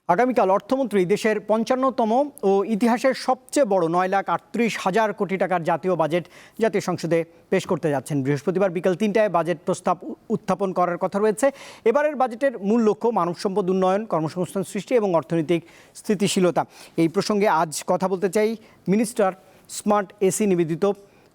আগামীকাল অর্থমন্ত্রী দেশের ৫৫তম ও ইতিহাসের সবচেয়ে বড় ৯,৩৮,০০০ কোটি টাকার জাতীয় বাজেট জাতীয় সংসদে পেশ করতে যাচ্ছেন। বৃহস্পতিবার বিকেল ৩টায় বাজেট প্রস্তাব উত্থাপন করার কথা রয়েছে। এবারের বাজেটের মূল লক্ষ্য মানব সম্পদ উন্নয়ন, কর্মসংস্থান সৃষ্টি এবং অর্থনৈতিক স্থিতিশীলতা। এই প্রসঙ্গে আজ কথা বলতে চাই মিনিস্টার স্মার্ট এসি নিবেদিত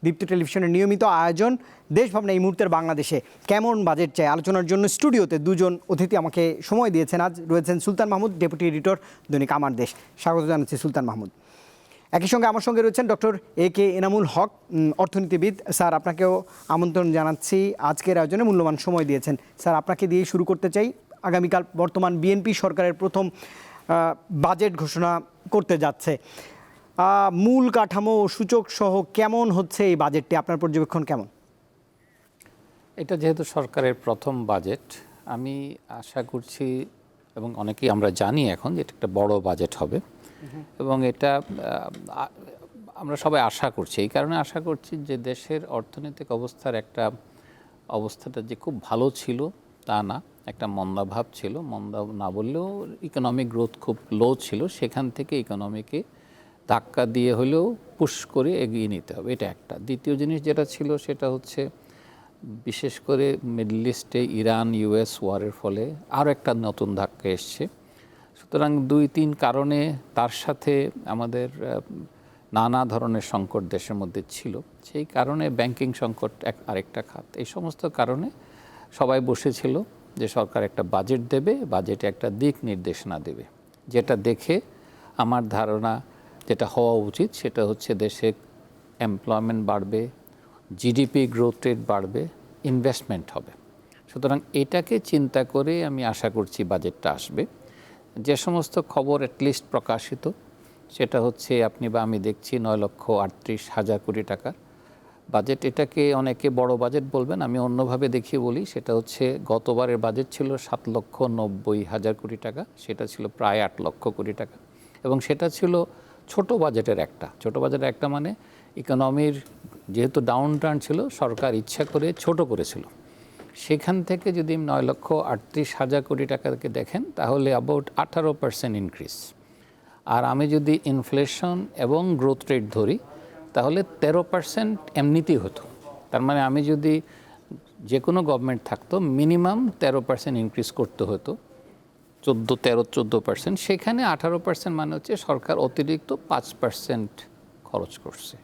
দীপ্তি টেলিভিশনের নিয়মিত আয়োজন দেশভাবনা এই মুহূর্তের বাংলাদেশে কেমন বাজেট চাই আলোচনার জন্য স্টুডিওতে দুজন অতিথি আমাকে সময় দিয়েছেন। আজ রয়েছেন সুলতান মাহমুদ, ডেপুটি এডিটর, দৈনিক আমার দেশ। স্বাগত জানাচ্ছি সুলতান মাহমুদ। একই সঙ্গে আমার সঙ্গে রয়েছেন ডক্টর AK এনামুল হক, অর্থনীতিবিদ। স্যার, আপনাকেও আমন্ত্রণ জানাচ্ছি। আজকের আয়োজনে মূল্যবান সময় দিয়েছেন। স্যার, আপনাকে দিয়ে শুরু করতে চাই। আগামীকাল বর্তমান বিএনপি সরকারের প্রথম বাজেট ঘোষণা করতে যাচ্ছে। মূল কাঠামো ও সূচক সহ কেমন হচ্ছে এই বাজেটটি, আপনার পর্যবেক্ষণ কেমন? এটা যেহেতু সরকারের প্রথম বাজেট, আমি আশা করছি এবং অনেকেই আমরা জানি এখন যে এটা একটা বড় বাজেট হবে এবং এটা আমরা সবাই আশা করছি। এই কারণে আশা করছি যে দেশের অর্থনৈতিক অবস্থাটা যে খুব ভালো ছিল তা না, একটা মন্দাভাব ছিল। মন্দা না বললেও ইকোনমিক গ্রোথ খুব লো ছিল, সেখান থেকে ইকোনমিকে ধাক্কা দিয়ে হলেও পুশ করে এগিয়ে নিতে হবে, এটা একটা। দ্বিতীয় জিনিস যেটা ছিল সেটা হচ্ছে বিশেষ করে মিডল ইস্টে ইরান US ওয়ারের ফলে আরও একটা নতুন ধাক্কা এসছে। সুতরাং ২-৩ কারণে, তার সাথে আমাদের নানা ধরনের সংকট দেশের মধ্যে ছিল, সেই কারণে ব্যাংকিং সংকট আরেকটা খাত। এই সমস্ত কারণে সবাই বসেছিল যে সরকার একটা বাজেট দেবে, বাজেটে একটা দিক নির্দেশনা দেবে, যেটা দেখে আমার ধারণা যেটা হওয়া উচিত সেটা হচ্ছে দেশে এমপ্লয়মেন্ট বাড়বে, জিডিপি গ্রোথ রেট বাড়বে, ইনভেস্টমেন্ট হবে। সুতরাং এটাকে চিন্তা করে আমি আশা করছি বাজেটটা আসবে। যে সমস্ত খবর অ্যাটলিস্ট প্রকাশিত সেটা হচ্ছে আপনি বা আমি দেখছি 9,38,000 কোটি টাকার বাজেট। এটাকে অনেকে বড় বাজেট বলবেন, আমি অন্যভাবে দেখিয়ে বলি। সেটা হচ্ছে গতবারের বাজেট ছিল 7,90,000 কোটি টাকা, সেটা ছিল প্রায় 8 লক্ষ কোটি টাকা এবং সেটা ছিল ছোট বাজেটের একটা মানে ইকোনমির যেহেতু ডাউন টার্ন ছিল, সরকার ইচ্ছা করে ছোট করেছিল। সেখান থেকে যদি 9,38,000 কোটি টাকাকে দেখেন তাহলে অ্যাবাউট 18% ইনক্রিজ। আর আমি যদি ইনফ্লেশন এবং গ্রোথ রেট ধরি তাহলে 13% এমনিতেই হতো। তার মানে আমি যদি যে কোনো গভর্নমেন্ট থাকতো মিনিমাম 13% ইনক্রিজ করতে হতো, 13-14%। সেখানে 18% মানে হচ্ছে সরকার অতিরিক্ত 5% খরচ করছে।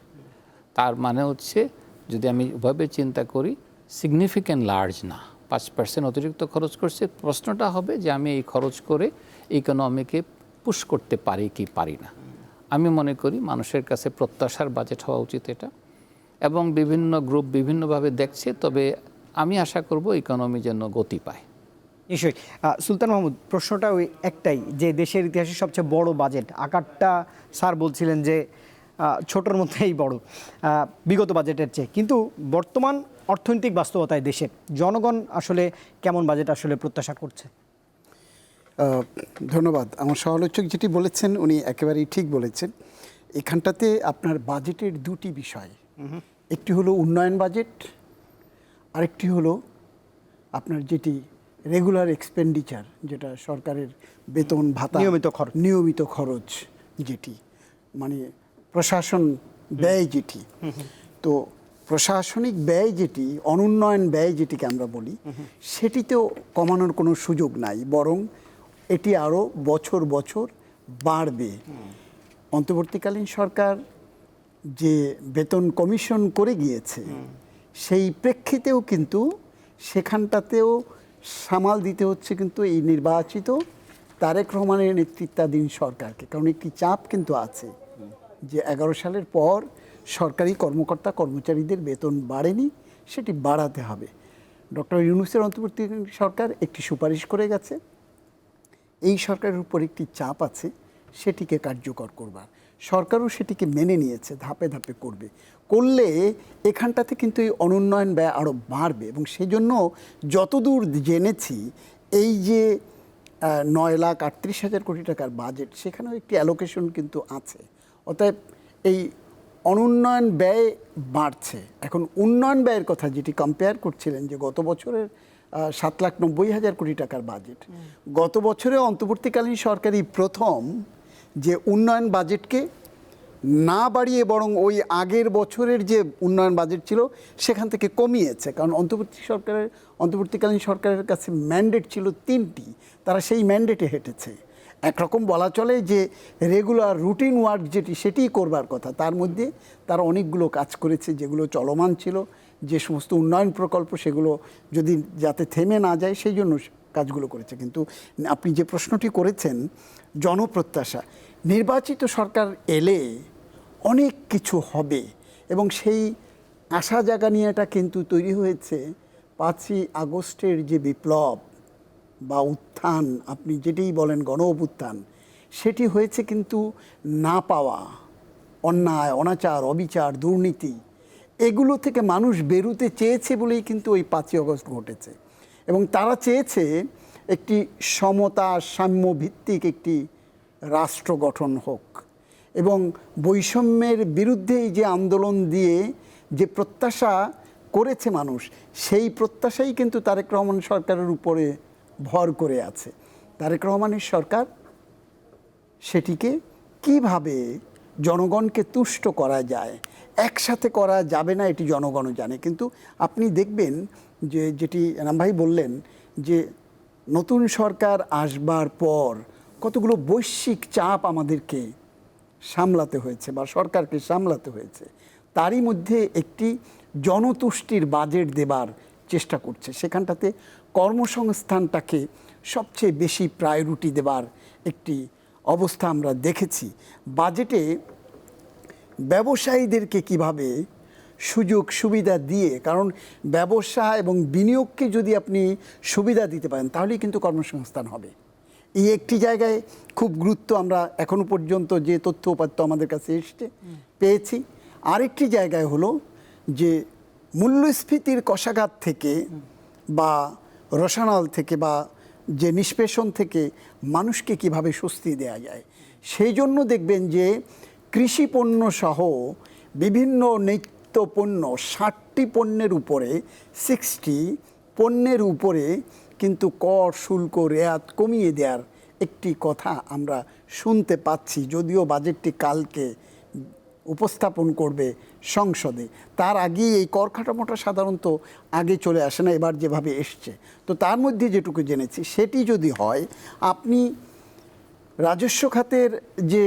তার মানে হচ্ছে যদি আমি ওভাবে চিন্তা করি সিগনিফিক্যান্ট লার্জ না, 5% অতিরিক্ত খরচ করছে। প্রশ্নটা হবে যে আমি এই খরচ করে ইকোনমিকে পুশ করতে পারি কি পারি না। আমি মনে করি মানুষের কাছে প্রত্যাশার বাজেট হওয়া উচিত এটা, এবং বিভিন্ন গ্রুপ বিভিন্নভাবে দেখছে। তবে আমি আশা করব ইকোনমি যেন গতি পায়। নিশ্চয়ই। সুলতান মাহমুদ, প্রশ্নটা ওই একটাই যে দেশের ইতিহাসে সবচেয়ে বড় বাজেট, আকারটা স্যার বলছিলেন যে ছোটোর মধ্যেই বড় বিগত বাজেটের চেয়ে, কিন্তু বর্তমান অর্থনৈতিক বাস্তবতায় দেশের জনগণ আসলে কেমন বাজেট আসলে প্রত্যাশা করছে? ধন্যবাদ। আমার সহালোচক যেটি বলেছেন উনি একেবারেই ঠিক বলেছেন। এখানটাতে আপনার বাজেটের দুটি বিষয়, একটি হলো উন্নয়ন বাজেট, আরেকটি হলো আপনার যেটি রেগুলার এক্সপেন্ডিচার, যেটা সরকারের বেতন ভাতা নিয়মিত খরচ, যেটি মানে প্রশাসন ব্যয় যেটি। তো প্রশাসনিক ব্যয় যেটি, অনুন্নয়ন ব্যয় যেটিকে আমরা বলি, সেটিতেও কমানোর কোনো সুযোগ নাই, বরং এটি আরও বছর বছর বাড়বে। অন্তর্বর্তীকালীন সরকার যে বেতন কমিশন করে গিয়েছে সেই প্রেক্ষিতেও কিন্তু সেখানটাতেও সামাল দিতে হচ্ছে কিন্তু এই নির্বাচিত তারেক রহমানের নেতৃত্বাধীন সরকারকে, কারণ একটি চাপ কিন্তু আছে যে 11 সালের পর সরকারি কর্মকর্তা কর্মচারীদের বেতন বাড়েনি, সেটি বাড়াতে হবে। ডক্টর ইউনূসের অন্তর্বর্তী সরকার একটি সুপারিশ করে গেছে, এই সরকারের উপর একটি চাপ আছে সেটিকে কার্যকর করবার। সরকারও সেটিকে মেনে নিয়েছে, ধাপে ধাপে করলে এখানটাতে কিন্তু এই অনুন্নয়ন ব্যয় আরও বাড়বে। এবং সেজন্য যতদূর জেনেছি এই যে 9,38,000 কোটি টাকার বাজেট, সেখানেও একটি অ্যালোকেশন কিন্তু আছে। অতএব এই অনুন্নয়ন ব্যয় বাড়ছে। এখন উন্নয়ন ব্যয়ের কথা যেটি কম্পেয়ার করছিলেন যে গত বছরের 7,90,000 কোটি টাকার বাজেট। গত বছরে অন্তর্বর্তীকালীন সরকারই প্রথম যে উন্নয়ন বাজেটকে না বাড়িয়ে বরং ওই আগের বছরের যে উন্নয়ন বাজেট ছিল সেখান থেকে কমিয়েছে, কারণ অন্তর্বর্তীকালীন সরকারের কাছে ম্যান্ডেট ছিল 3টি, তারা সেই ম্যান্ডেটে হেঁটেছে। একরকম বলা চলে যে রেগুলার রুটিন ওয়ার্ক যেটি সেটিই করবার কথা, তার মধ্যে তারা অনেকগুলো কাজ করেছে যেগুলো চলমান ছিল, যে সমস্ত উন্নয়ন প্রকল্প সেগুলো যদি যাতে থেমে না যায় সেই জন্য কাজগুলো করেছে। কিন্তু আপনি যে প্রশ্নটি করেছেন জনপ্রত্যাশা, নির্বাচিত সরকার এলে অনেক কিছু হবে এবং সেই আশা জাগানিয়াটা কিন্তু তৈরি হয়েছে 5ই আগস্টের যে বিপ্লব বা উত্থান, আপনি যেটাই বলেন গণ অভ্যুত্থান, সেটি হয়েছে কিন্তু না পাওয়া অন্যায়, অনাচার, অবিচার, দুর্নীতি এগুলো থেকে মানুষ বেরোতে চেয়েছে বলেই কিন্তু ওই 5ই আগস্ট ঘটেছে। এবং তারা চেয়েছে একটি সমতা সাম্য ভিত্তিক একটি রাষ্ট্র গঠন হোক এবং বৈষম্যের বিরুদ্ধেই যে আন্দোলন দিয়ে যে প্রত্যাশা করেছে মানুষ, সেই প্রত্যাশাই কিন্তু তারেক রহমান সরকারের উপরে ভর করে আছে। তারেক রহমানের সরকার সেটিকে কিভাবে জনগণকে তুষ্ট করা যায়, একসাথে করা যাবে না এটি জনগণও জানে। কিন্তু আপনি দেখবেন যে যেটি রাম ভাই বললেন যে নতুন সরকার আসবার পর কতগুলো বৈশ্বিক চাপ আমাদেরকে সামলাতে হয়েছে বা সরকারকে সামলাতে হয়েছে, তারই মধ্যে একটি জনতুষ্টির বাজেট দেবার চেষ্টা করছে। সেখানটাতে কর্মসংস্থানটাকে সবচেয়ে বেশি প্রায়োরিটি দেবার একটি অবস্থা আমরা দেখেছি। বাজেটে ব্যবসায়ীদেরকে কিভাবে সুযোগ সুবিধা দিয়ে, কারণ ব্যবসা এবং বিনিয়োগকে যদি আপনি সুবিধা দিতে পারেন তাহলেই কিন্তু কর্মসংস্থান হবে। এই একটি জায়গায় খুব গুরুত্ব আমরা এখনো পর্যন্ত যে তথ্য উপাত্ত আমাদের কাছে এসছে পেয়েছি। আরেকটি জায়গায় হলো যে মূল্যস্ফীতির কষাঘাত থেকে বা রসায়ন থেকে বা যে নিষ্পেষণ থেকে মানুষকে কিভাবে স্বস্তি দেওয়া যায়, সেই জন্য দেখবেন যে কৃষি পণ্য সহ বিভিন্ন নিত্য পণ্য 60টি পণ্যের উপরে 60 পণ্যের উপরে কিন্তু কর শুল্ক রেয়াত কমিয়ে দেওয়ার একটি কথা আমরা শুনতে পাচ্ছি, যদিও বাজেটটি কালকে উপস্থাপন করবে সংসদে। তার আগেই এই কর কাঠামোটা সাধারণত আগে চলে আসে না, এবার যেভাবে এসছে। তো তার মধ্যে যেটুকু জেনেছি সেটি যদি হয়, আপনি রাজস্ব খাতের যে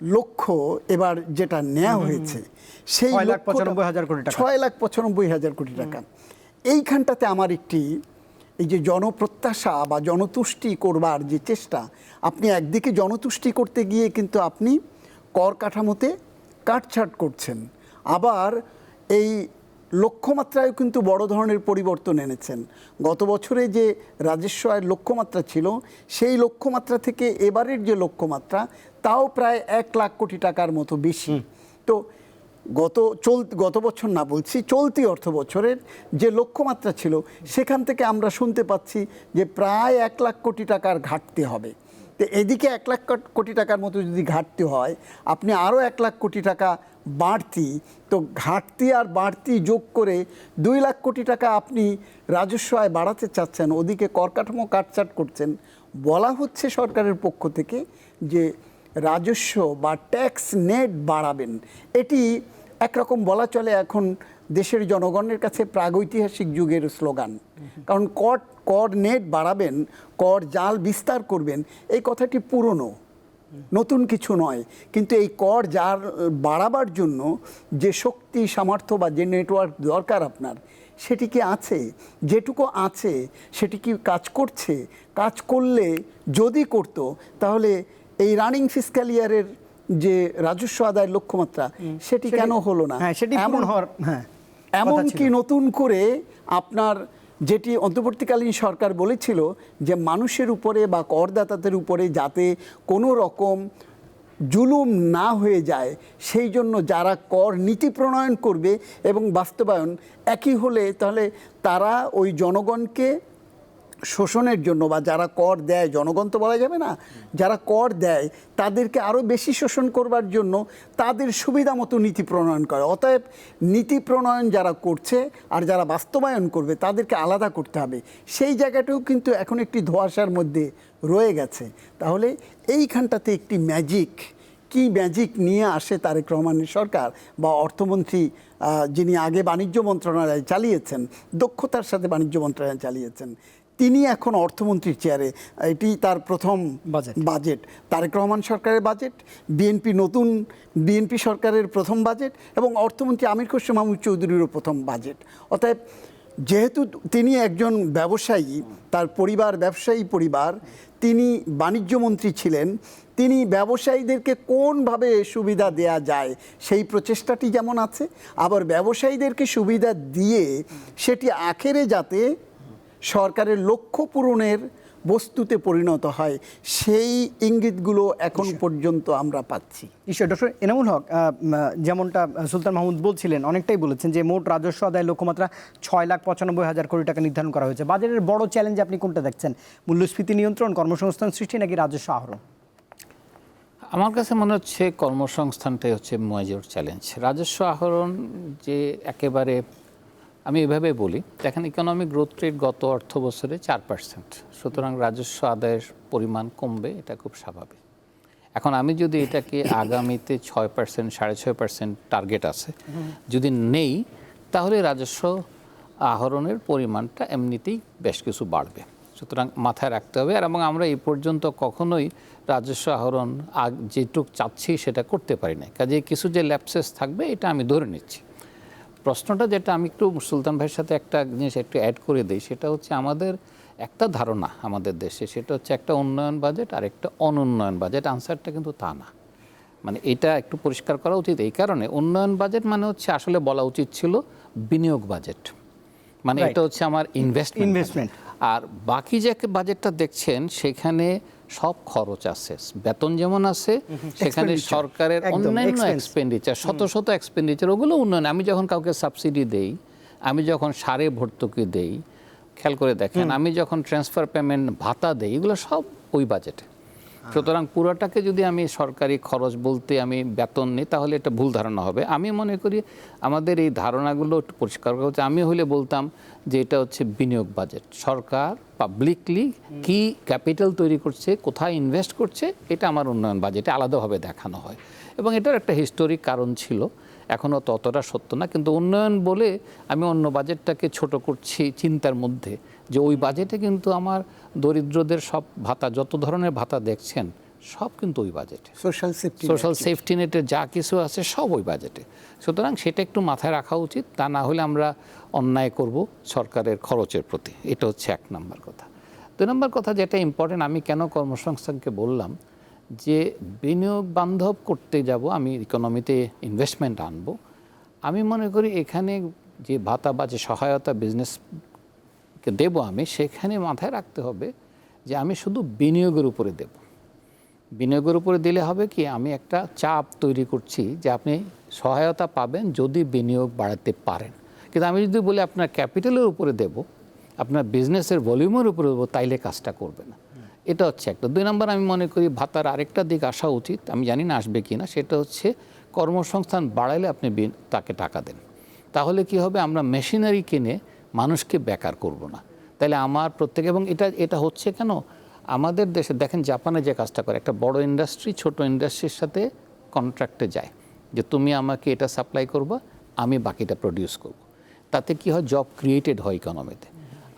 লক্ষ্য এবার যেটা নেওয়া হয়েছে সেই 6,95,000 কোটি টাকা, 6,95,000 কোটি টাকা, এইখানটাতে আমার একটি এই যে জনপ্রত্যাশা বা জনতুষ্টি করবার যে চেষ্টা, আপনি একদিকে জনতুষ্টি করতে গিয়ে কিন্তু আপনি কর কাঠামোতে কাটছাট করছেন, আবার এই লক্ষ্যমাত্রায় কিন্তু বড় ধরনের পরিবর্তন এনেছেন। গত বছরে যে রাজস্ব আয়ের লক্ষ্যমাত্রা ছিল সেই লক্ষ্যমাত্রা থেকে এবারের যে লক্ষ্যমাত্রা তাও প্রায় 1,00,000 কোটি টাকার মতো বেশি। তো গত বছর না বলছি, চলতি অর্থ বছরের যে লক্ষ্যমাত্রা ছিল সেখান থেকে আমরা শুনতে পাচ্ছি যে প্রায় 1,00,000 কোটি টাকার ঘাটতি হবে। তো এদিকে 1,00,000 কোটি টাকার মতো যদি ঘাটতি হয়, আপনি আরও 1,00,000 কোটি টাকা বাড়তি, তো ঘাটতি আর বাড়তি যোগ করে 2,00,000 কোটি টাকা আপনি রাজস্ব আয় বাড়াতে চাচ্ছেন, ওদিকে কর কাঠামো কাটছাট করছেন। বলা হচ্ছে সরকারের পক্ষ থেকে যে রাজস্ব বা ট্যাক্স নেট বাড়াবেন। এটি একরকম বলা চলে এখন দেশের জনগণের কাছে প্রাগৈতিহাসিক যুগের স্লোগান, কারণ কর নেট বাড়াবেন, কর জাল বিস্তার করবেন, এই কথাটি পুরনো, নতুন কিছু নয়। কিন্তু এই কর জাল বাড়াবার জন্য যে শক্তি সামর্থ্য বা যে নেটওয়ার্ক দরকার আপনার, সেটি কি আছে? যেটুকু আছে সেটি কি কাজ করছে? কাজ করলে যদি করতো তাহলে এই রানিং ফিসক্যাল ইয়ারের যে রাজস্ব আদায়ের লক্ষ্যমাত্রা সেটি কেন হলো না? এমনকি নতুন করে আপনার যেটি অন্তর্বর্তীকালীন সরকার বলেছিল যে মানুষের উপরে বা করদাতাদের উপরে যাতে কোনো রকম জুলুম না হয়ে যায়, সেই জন্য যারা কর নীতি প্রণয়ন করবে এবং বাস্তবায়ন একই হলে তাহলে তারা ওই জনগণকে শোষণের জন্য বা যারা কর দেয়, জনগণ তো বলা যাবে না, যারা কর দেয় তাদেরকে আরও বেশি শোষণ করবার জন্য তাদের সুবিধা মতো নীতি প্রণয়ন করে। অতএব নীতি প্রণয়ন যারা করছে আর যারা বাস্তবায়ন করবে তাদেরকে আলাদা করতে হবে। সেই জায়গাটাও কিন্তু এখন একটি ধোঁয়াশার মধ্যে রয়ে গেছে। তাহলে এইখানটাতে একটি ম্যাজিক, কি ম্যাজিক নিয়ে আসে তারেক রহমানের সরকার বা অর্থমন্ত্রী যিনি আগে বাণিজ্য মন্ত্রণালয় চালিয়েছেন, দক্ষতার সাথে বাণিজ্য মন্ত্রণালয় চালিয়েছেন, তিনি এখন অর্থমন্ত্রীর চেয়ারে। এটি তার প্রথম বাজেট, তারেক রহমান সরকারের বাজেট, নতুন বিএনপি সরকারের প্রথম বাজেট এবং অর্থমন্ত্রী আমির খসরু মাহমুদ চৌধুরীরও প্রথম বাজেট। অতএব যেহেতু তিনি একজন ব্যবসায়ী, তার পরিবার ব্যবসায়ী পরিবার, তিনি বাণিজ্য মন্ত্রী ছিলেন, তিনি ব্যবসায়ীদেরকে কোনভাবে সুবিধা দেয়া যায় সেই প্রচেষ্টাটি যেমন আছে, আবার ব্যবসায়ীদেরকে সুবিধা দিয়ে সেটি আখেরে যাতে সরকারের লক্ষ্য পূরণের বস্তুতে পরিণত হয় সেই ইঙ্গিতগুলো এখন পর্যন্ত আমরা পাচ্ছি। নিশ্চয়। ডক্টর এনামুল হক, যেমনটা সুলতান মাহমুদ বলছিলেন, অনেকটাই বলেছেন যে মোট রাজস্ব আদায়ের লক্ষ্যমাত্রা 6,95,000 কোটি টাকা নির্ধারণ করা হয়েছে। বাজেটের বড় চ্যালেঞ্জ আপনি কোনটা দেখছেন? মূল্যস্ফীতি নিয়ন্ত্রণ, কর্মসংস্থান সৃষ্টি, নাকি রাজস্ব আহরণ? আমার কাছে মনে হচ্ছে কর্মসংস্থানটাই হচ্ছে মেজর চ্যালেঞ্জ। রাজস্ব আহরণ যে একেবারে, আমি এভাবে বলি, দেখেন ইকোনমিক গ্রোথ রেট গত অর্থ বছরে 4%, সুতরাং রাজস্ব আদায়ের পরিমাণ কমবে, এটা খুব স্বাভাবিক। এখন আমি যদি এটাকে আগামীতে 6%, 6.5% টার্গেট আছে যদি নেই, তাহলে রাজস্ব আহরণের পরিমাণটা এমনিতেই বেশ কিছু বাড়বে। সুতরাং মাথায় রাখতে হবে। আর এবং আমরা এই পর্যন্ত কখনোই রাজস্ব আহরণ যেটুক চাচ্ছি সেটা করতে পারি না, কাজে কিছু যে ল্যাপসেস থাকবে এটা আমি ধরে নিচ্ছি। প্রশ্নটা যেটা আমি একটু সুলতান ভাইয়ের সাথে একটা জিনিস একটু অ্যাড করে দিই, সেটা হচ্ছে আমাদের একটা ধারণা আমাদের দেশে, সেটা হচ্ছে একটা উন্নয়ন বাজেট আর একটা অনুন্নয়ন বাজেট। আনসারটা কিন্তু তা না, মানে এটা একটু পরিষ্কার করা উচিত। এই কারণে উন্নয়ন বাজেট মানে হচ্ছে আসলে বলা উচিত ছিল বিনিয়োগ বাজেট, মানে এটা হচ্ছে আমার ইনভেস্টমেন্ট। আর বাকি যে বাজেটটা দেখছেন সেখানে সব খরচ আছে, বেতন যেমন আছে, সেখানে সরকারের অন্যান্য এক্সপেন্ডিচার, শত শত এক্সপেন্ডিচার, ওগুলো উন্নয়ন। আমি যখন কাউকে সাবসিডি দেই, আমি যখন সারে ভর্তুকি দেই, খেয়াল করে দেখেন, আমি যখন ট্রান্সফার পেমেন্ট ভাতা দেই, এগুলো সব ওই বাজেটে। সুতরাং পুরোটাকে যদি আমি সরকারি খরচ বলতে আমি বেতন নিই, তাহলে এটা ভুল ধারণা হবে। আমি মনে করি আমাদের এই ধারণাগুলো একটু পরিষ্কার করা হচ্ছে। আমি হলে বলতাম যে এটা হচ্ছে বিনিয়োগ বাজেট। সরকার পাবলিকলি কি ক্যাপিটাল তৈরি করছে, কোথায় ইনভেস্ট করছে, এটা আমার উন্নয়ন বাজেটে আলাদাভাবে দেখানো হয়। এবং এটার একটা হিস্টোরিক কারণ ছিল, এখনও ততটা সত্য না, কিন্তু উন্নয়ন বলে আমি অন্য বাজেটটাকে ছোট করছি চিন্তার মধ্যে, যে ওই বাজেটে কিন্তু আমার দরিদ্রদের সব ভাতা, যত ধরনের ভাতা দেখছেন সব কিন্তু ওই বাজেটে, সোশ্যাল সেফটি নেটের যা কিছু আছে সব ওই বাজেটে। সুতরাং সেটা একটু মাথায় রাখা উচিত, তা না হলে আমরা অন্যায় করব সরকারের খরচের প্রতি। এটা হচ্ছে এক নম্বর কথা। দুই নম্বর কথা যেটা ইম্পর্টেন্ট, আমি কেন কর্মসংস্থানকে বললাম যে বিনিয়োগ বান্ধব করতে যাব, আমি ইকোনমিতে ইনভেস্টমেন্ট আনবো, আমি মনে করি এখানে যে ভাতা বা যে সহায়তা বিজনেসকে দেব আমি, সেখানে মাথায় রাখতে হবে যে আমি শুধু বিনিয়োগের উপরে দেব। বিনিয়োগের উপরে দিলে হবে কি, আমি একটা চাপ তৈরি করছি যে আপনি সহায়তা পাবেন যদি বিনিয়োগ বাড়াতে পারেন। কিন্তু আমি যদি বলি আপনার ক্যাপিটালের উপরে দেব, আপনার বিজনেসের ভলিউমের উপরে দেবো, তাইলে কাজটা করবে না। এটা হচ্ছে একটা। দুই নম্বর, আমি মনে করি ভাতার আরেকটা দিক আসা উচিত, আমি জানি না আসবে কি না, সেটা হচ্ছে কর্মসংস্থান বাড়াইলে আপনি তাকে টাকা দেন, তাহলে কি হবে, আমরা মেশিনারি কিনে মানুষকে বেকার করব না। তাহলে আমার প্রত্যেক, এবং এটা হচ্ছে কেন, আমাদের দেশে দেখেন জাপানে যে কাজটা করে, একটা বড় ইন্ডাস্ট্রি ছোট ইন্ডাস্ট্রির সাথে কন্ট্রাক্টে যায় যে তুমি আমাকে এটা সাপ্লাই করবা, আমি বাকিটা প্রডিউস করব। তাতে কি হয়, জব ক্রিয়েটেড হয় ইকোনমিতে।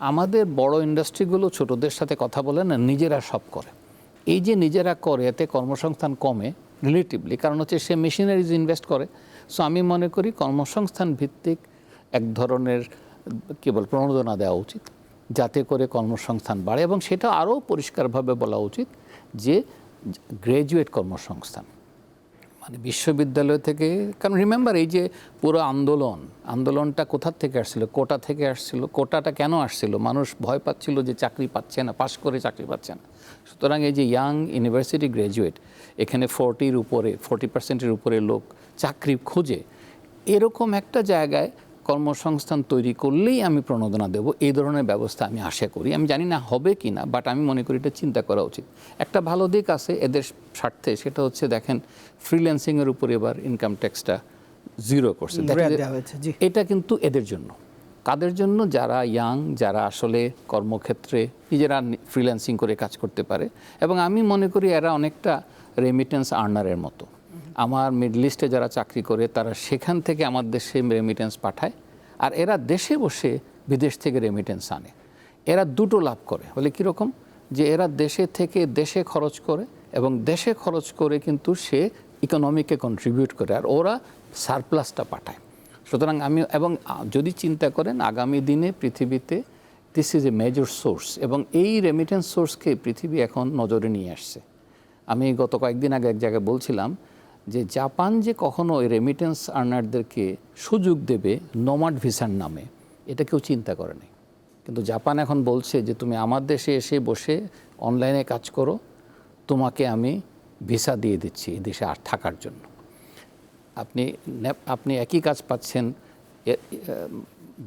আমাদের বড় ইন্ডাস্ট্রিগুলো ছোটদের সাথে কথা বলে না, নিজেরা সব করে। এই যে নিজেরা করে, এতে কর্মসংস্থান কমে রিলেটিভলি, কারণ হচ্ছে সে মেশিনারিজ ইনভেস্ট করে। সো আমি মনে করি কর্মসংস্থান ভিত্তিক এক ধরনের কেবল প্রণোদনা দেওয়া উচিত, যাতে করে কর্মসংস্থান বাড়ে, এবং সেটা আরও পরিষ্কারভাবে বলা উচিত যে গ্র্যাজুয়েট কর্মসংস্থান, মানে বিশ্ববিদ্যালয় থেকে। কারণ রিমেম্বার, এই যে পুরো আন্দোলনটা কোথার থেকে আসছিল, কোটা থেকে আসছিল। কোটাটা কেন আসছিল, মানুষ ভয় পাচ্ছিল যে চাকরি পাচ্ছে না, পাশ করে চাকরি পাচ্ছে না। সুতরাং এই যে ইয়াং ইউনিভার্সিটি গ্র্যাজুয়েট, এখানে 40% উপরে লোক চাকরি খোঁজে, এরকম একটা জায়গায় কর্মসংস্থান তৈরি করলেই আমি প্রণোদনা দেব, এই ধরনের ব্যবস্থা আমি আশা করি। আমি জানি না হবে কি না, বাট আমি মনে করি এটা চিন্তা করা উচিত। একটা ভালো দিক আছে এদের স্বার্থে, সেটা হচ্ছে দেখেন ফ্রিল্যান্সিংয়ের উপর এবার ইনকাম ট্যাক্সটা 0 করছে। এটা কিন্তু এদের জন্য, কাদের জন্য? যারা ইয়াং, যারা আসলে কর্মক্ষেত্রে নিজেরা ফ্রিল্যান্সিং করে কাজ করতে পারে। এবং আমি মনে করি এরা অনেকটা রেমিটেন্স আর্নারের মতো। আমার মিডল ইস্টে যারা চাকরি করে তারা সেখান থেকে আমার দেশে রেমিটেন্স পাঠায়, আর এরা দেশে বসে বিদেশ থেকে রেমিটেন্স আনে। এরা দুটো লাভ করে। বলে কীরকম? যে এরা দেশে থেকে দেশে খরচ করে, এবং দেশে খরচ করে কিন্তু সে ইকোনমিকে কন্ট্রিবিউট করে, আর ওরা সারপ্লাসটা পাঠায়। সুতরাং আমি, এবং যদি চিন্তা করেন আগামী দিনে পৃথিবীতে this is a major source, এবং এই রেমিটেন্স সোর্সকে পৃথিবী এখন নজরে নিয়ে আসছে। আমি গত কয়েকদিন আগে এক জায়গায় বলছিলাম যে জাপান যে কখনো ওই রেমিটেন্স আর্নারদেরকে সুযোগ দেবে নোমাড ভিসার নামে, এটা কেউ চিন্তা করেনি। কিন্তু জাপান এখন বলছে যে তুমি আমার দেশে এসে বসে অনলাইনে কাজ করো, তোমাকে আমি ভিসা দিয়ে দিচ্ছি এই দেশে আর থাকার জন্য। আপনি একই কাজ পাচ্ছেন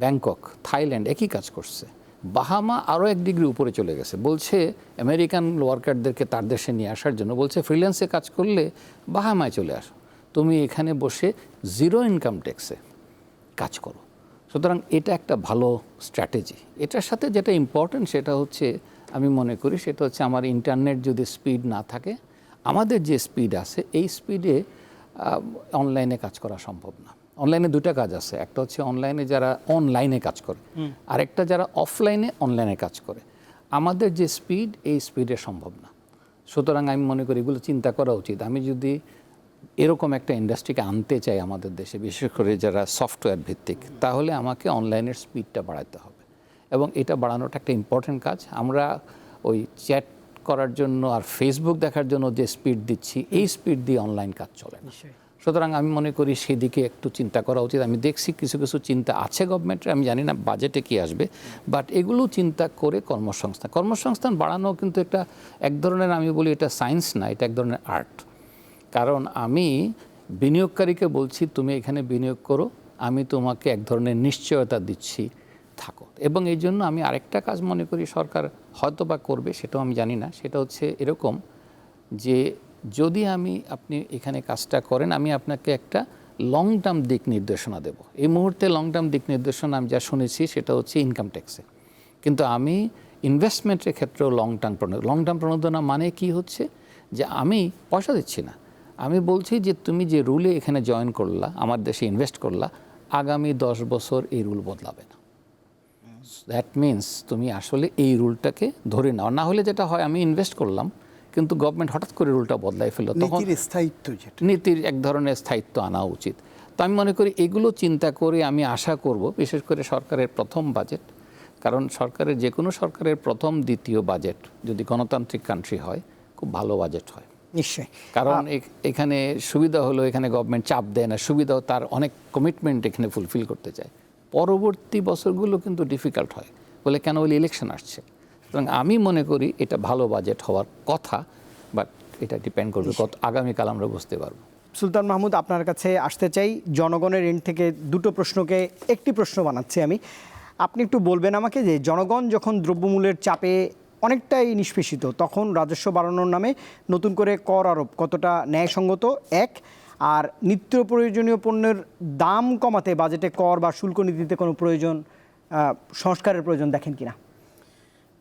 ব্যাংকক, থাইল্যান্ড একই কাজ করছে। বাহামা আরও 1 ডিগ্রি উপরে চলে গেছে, বলছে আমেরিকান ওয়ার্কারদেরকে তার দেশে নিয়ে আসার জন্য বলছে ফ্রিল্যান্সে কাজ করলে বাহামায় চলে আসো, তুমি এখানে বসে 0 ইনকাম ট্যাক্সে কাজ করো। সুতরাং এটা একটা ভালো স্ট্র্যাটেজি। এটার সাথে যেটা ইম্পর্টেন্ট সেটা হচ্ছে, আমি মনে করি সেটা হচ্ছে আমার ইন্টারনেট যদি স্পিড না থাকে, আমাদের যে স্পিড আছে এই স্পিডে অনলাইনে কাজ করা সম্ভব না। অনলাইনে 2টা কাজ আছে, একটা হচ্ছে অনলাইনে যারা অনলাইনে কাজ করে, আরেকটা যারা অফলাইনে অনলাইনে কাজ করে। আমাদের যে স্পিড, এই স্পিডে সম্ভব না। সুতরাং আমি মনে করি এগুলো চিন্তা করা উচিত। আমি যদি এরকম একটা ইন্ডাস্ট্রিকে আনতে চাই আমাদের দেশে, বিশেষ করে যারা সফটওয়্যার ভিত্তিক, তাহলে আমাকে অনলাইনের স্পিডটা বাড়াতে হবে, এবং এটা বাড়ানোটা একটা ইম্পর্টেন্ট কাজ। আমরা ওই চ্যাট করার জন্য আর ফেসবুক দেখার জন্য যে স্পিড দিচ্ছি, এই স্পিড দিয়ে অনলাইন কাজ চলে না। সুতরাং আমি মনে করি সেদিকে একটু চিন্তা করা উচিত। আমি দেখছি কিছু কিছু চিন্তা আছে গভর্নমেন্টের, আমি জানি না বাজেটে কি আসবে, বাট এগুলো চিন্তা করে কর্মসংস্থান বাড়ানো কিন্তু এক ধরনের, আমি বলি এটা সায়েন্স না, এটা এক ধরনের আর্ট। কারণ আমি বিনিয়োগকারীকে বলছি তুমি এখানে বিনিয়োগ করো, আমি তোমাকে এক ধরনের নিশ্চয়তা দিচ্ছি, থাকো। এবং এই জন্য আমি আরেকটা কাজ মনে করি সরকার হয়তো বা করবে, সেটাও আমি জানি না। সেটা হচ্ছে এরকম যে যদি আপনি এখানে কাজটা করেন, আমি আপনাকে একটা লং টার্ম দিক নির্দেশনা দেব। এই মুহূর্তে লং টার্ম দিক নির্দেশনা আমি যা শুনেছি সেটা হচ্ছে ইনকাম ট্যাক্সে, কিন্তু আমি ইনভেস্টমেন্টের ক্ষেত্রেও লং টার্ম প্রণোদনা মানে কি হচ্ছে, যে আমি পয়সা দিচ্ছি না, আমি বলছি যে তুমি যে রুলে এখানে জয়েন করলা, আমার দেশে ইনভেস্ট করলা, আগামী 10 বছর এই রুল বদলাবে না। দ্যাট মিনস তুমি আসলে এই রুলটাকে ধরে নাও। না হলে যেটা হয়, আমি ইনভেস্ট করলাম কিন্তু গভর্নমেন্ট হঠাৎ করে রুলটা বদলাই ফেললো, তখন নীতির এক ধরনের স্থায়িত্ব আনা উচিত। তো আমি মনে করি এগুলো চিন্তা করে আমি আশা করব, বিশেষ করে সরকারের প্রথম বাজেট, কারণ সরকারের যে কোনো সরকারের প্রথম দ্বিতীয় বাজেট যদি গণতান্ত্রিক কান্ট্রি হয়, খুব ভালো বাজেট হয় নিশ্চয়ই। কারণ এখানে সুবিধা হলো, এখানে গভর্নমেন্ট চাপ দেয় না, সুবিধাও তার অনেক কমিটমেন্ট এখানে ফুলফিল করতে চায়। পরবর্তী বছরগুলো কিন্তু ডিফিকাল্ট হয় বলে, কেন বলে ইলেকশন আসছে। সুতরাং আমি মনে করি এটা ভালো বাজেট হওয়ার কথা, বাট এটা ডিপেন্ড করবে কত আগামীকাল আমরা বুঝতে পারবো। সুলতান মাহমুদ, আপনার কাছে আসতে চাই। জনগণের এন্ড থেকে 2টো প্রশ্নকে একটি প্রশ্ন বানাচ্ছি আমি। আপনি একটু বলবেন আমাকে যে জনগণ যখন দ্রব্যমূল্যের চাপে অনেকটাই নিষ্পেষিত, তখন রাজস্ব বাড়ানোর নামে নতুন করে কর আরোপ কতটা ন্যায়সঙ্গত, এক, আর নিত্য প্রয়োজনীয় পণ্যের দাম কমাতে বাজেটে কর বা শুল্ক নীতিতে কোনো সংস্কারের প্রয়োজন দেখেন কিনা?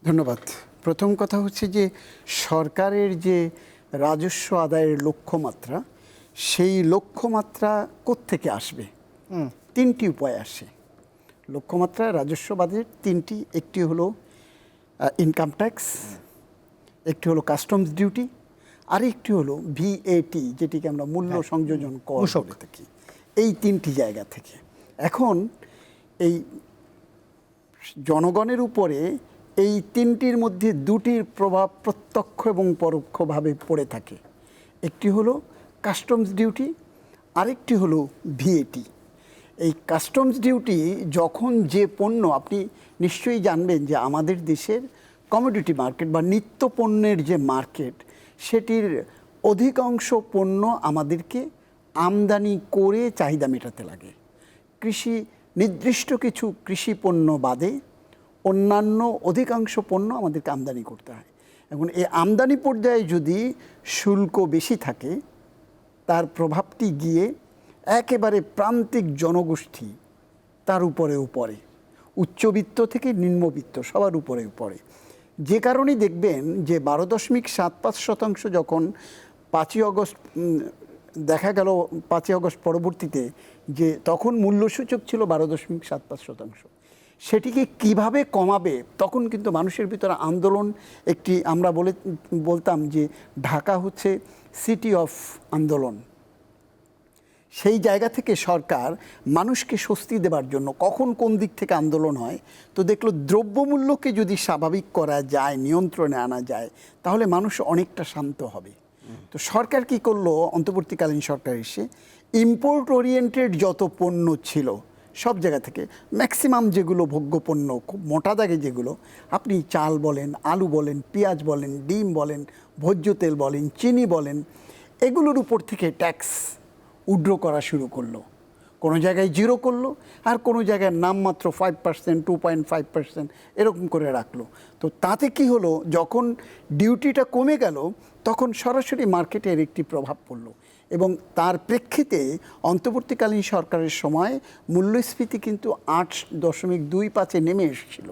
ধন্যবাদ। প্রথম কথা হচ্ছে যে সরকারের যে রাজস্ব আদায়ের লক্ষ্যমাত্রা, সেই লক্ষ্যমাত্রা কোত্থেকে আসবে? 3টি উপায় আসে লক্ষ্যমাত্রা। রাজস্ব বাজেট 3টি, একটি হলো ইনকাম ট্যাক্স, একটি হলো কাস্টমস ডিউটি, আর একটি হলো VAT, যেটিকে আমরা মূল্য সংযোজন কর বলে থাকি। এই 3টি জায়গা থেকে এখন এই জনগণের উপরে এই 3টির মধ্যে 2টির প্রভাব প্রত্যক্ষ এবং পরোক্ষভাবে পড়ে থাকে। একটি হলো কাস্টমস ডিউটি, আরেকটি হলো VAT। এই কাস্টমস ডিউটি যখন যে পণ্য, আপনি নিশ্চয়ই জানবেন যে আমাদের দেশের কমোডিটি মার্কেট বা নিত্য পণ্যের যে মার্কেট, সেটির অধিকাংশ পণ্য আমাদেরকে আমদানি করে চাহিদা মেটাতে লাগে। কৃষি নির্দিষ্ট কিছু কৃষি পণ্য বাদে অন্যান্য অধিকাংশ পণ্য আমাদেরকে আমদানি করতে হয়। এখন এই আমদানি পর্যায়ে যদি শুল্ক বেশি থাকে, তার প্রভাবটি গিয়ে একেবারে প্রান্তিক জনগোষ্ঠী, তার উপরে উচ্চবিত্ত থেকে নিম্নবিত্ত সবার উপরে যে কারণে দেখবেন যে 12.75% যখন 5ই আগস্ট দেখা গেল, 5ই আগস্ট পরবর্তীতে যে তখন মূল্যসূচক ছিল 12.75%, সেটিকে কিভাবে কমাবে, তখন কিন্তু মানুষের ভিতরে আন্দোলন একটি, আমরা বলতাম যে ঢাকা হচ্ছে সিটি অফ আন্দোলন। সেই জায়গা থেকে সরকার মানুষকে স্বস্তি দেবার জন্য কখন কোন দিক থেকে আন্দোলন হয়, তো দেখলো দ্রব্যমূল্যকে যদি স্বাভাবিক করা যায়, নিয়ন্ত্রণে আনা যায়, তাহলে মানুষ অনেকটা শান্ত হবে। তো সরকার কি করলো, অন্তর্বর্তীকালীন সরকার এসে ইম্পোর্ট ওরিয়েন্টেড যত পণ্য ছিল সব জায়গা থেকে ম্যাক্সিমাম যেগুলো ভোগ্যপণ্য, খুব মোটা দাগে যেগুলো, আপনি চাল বলেন, আলু বলেন, পেঁয়াজ বলেন, ডিম বলেন, ভোজ্য তেল বলেন, চিনি বলেন, এগুলোর উপর থেকে ট্যাক্স উইথড্র করা শুরু করলো। কোনো জায়গায় 0 করলো, আর কোনো জায়গায় নামমাত্র 5%, 2.5% এরকম করে রাখলো। তো তাতে কি হলো, যখন ডিউটিটা কমে গেল, তখন সরাসরি মার্কেটের একটি প্রভাব পড়লো, এবং তার প্রেক্ষিতে অন্তর্বর্তীকালীন সরকারের সময় মূল্যস্ফীতি কিন্তু 8.25 নেমে এসেছিল।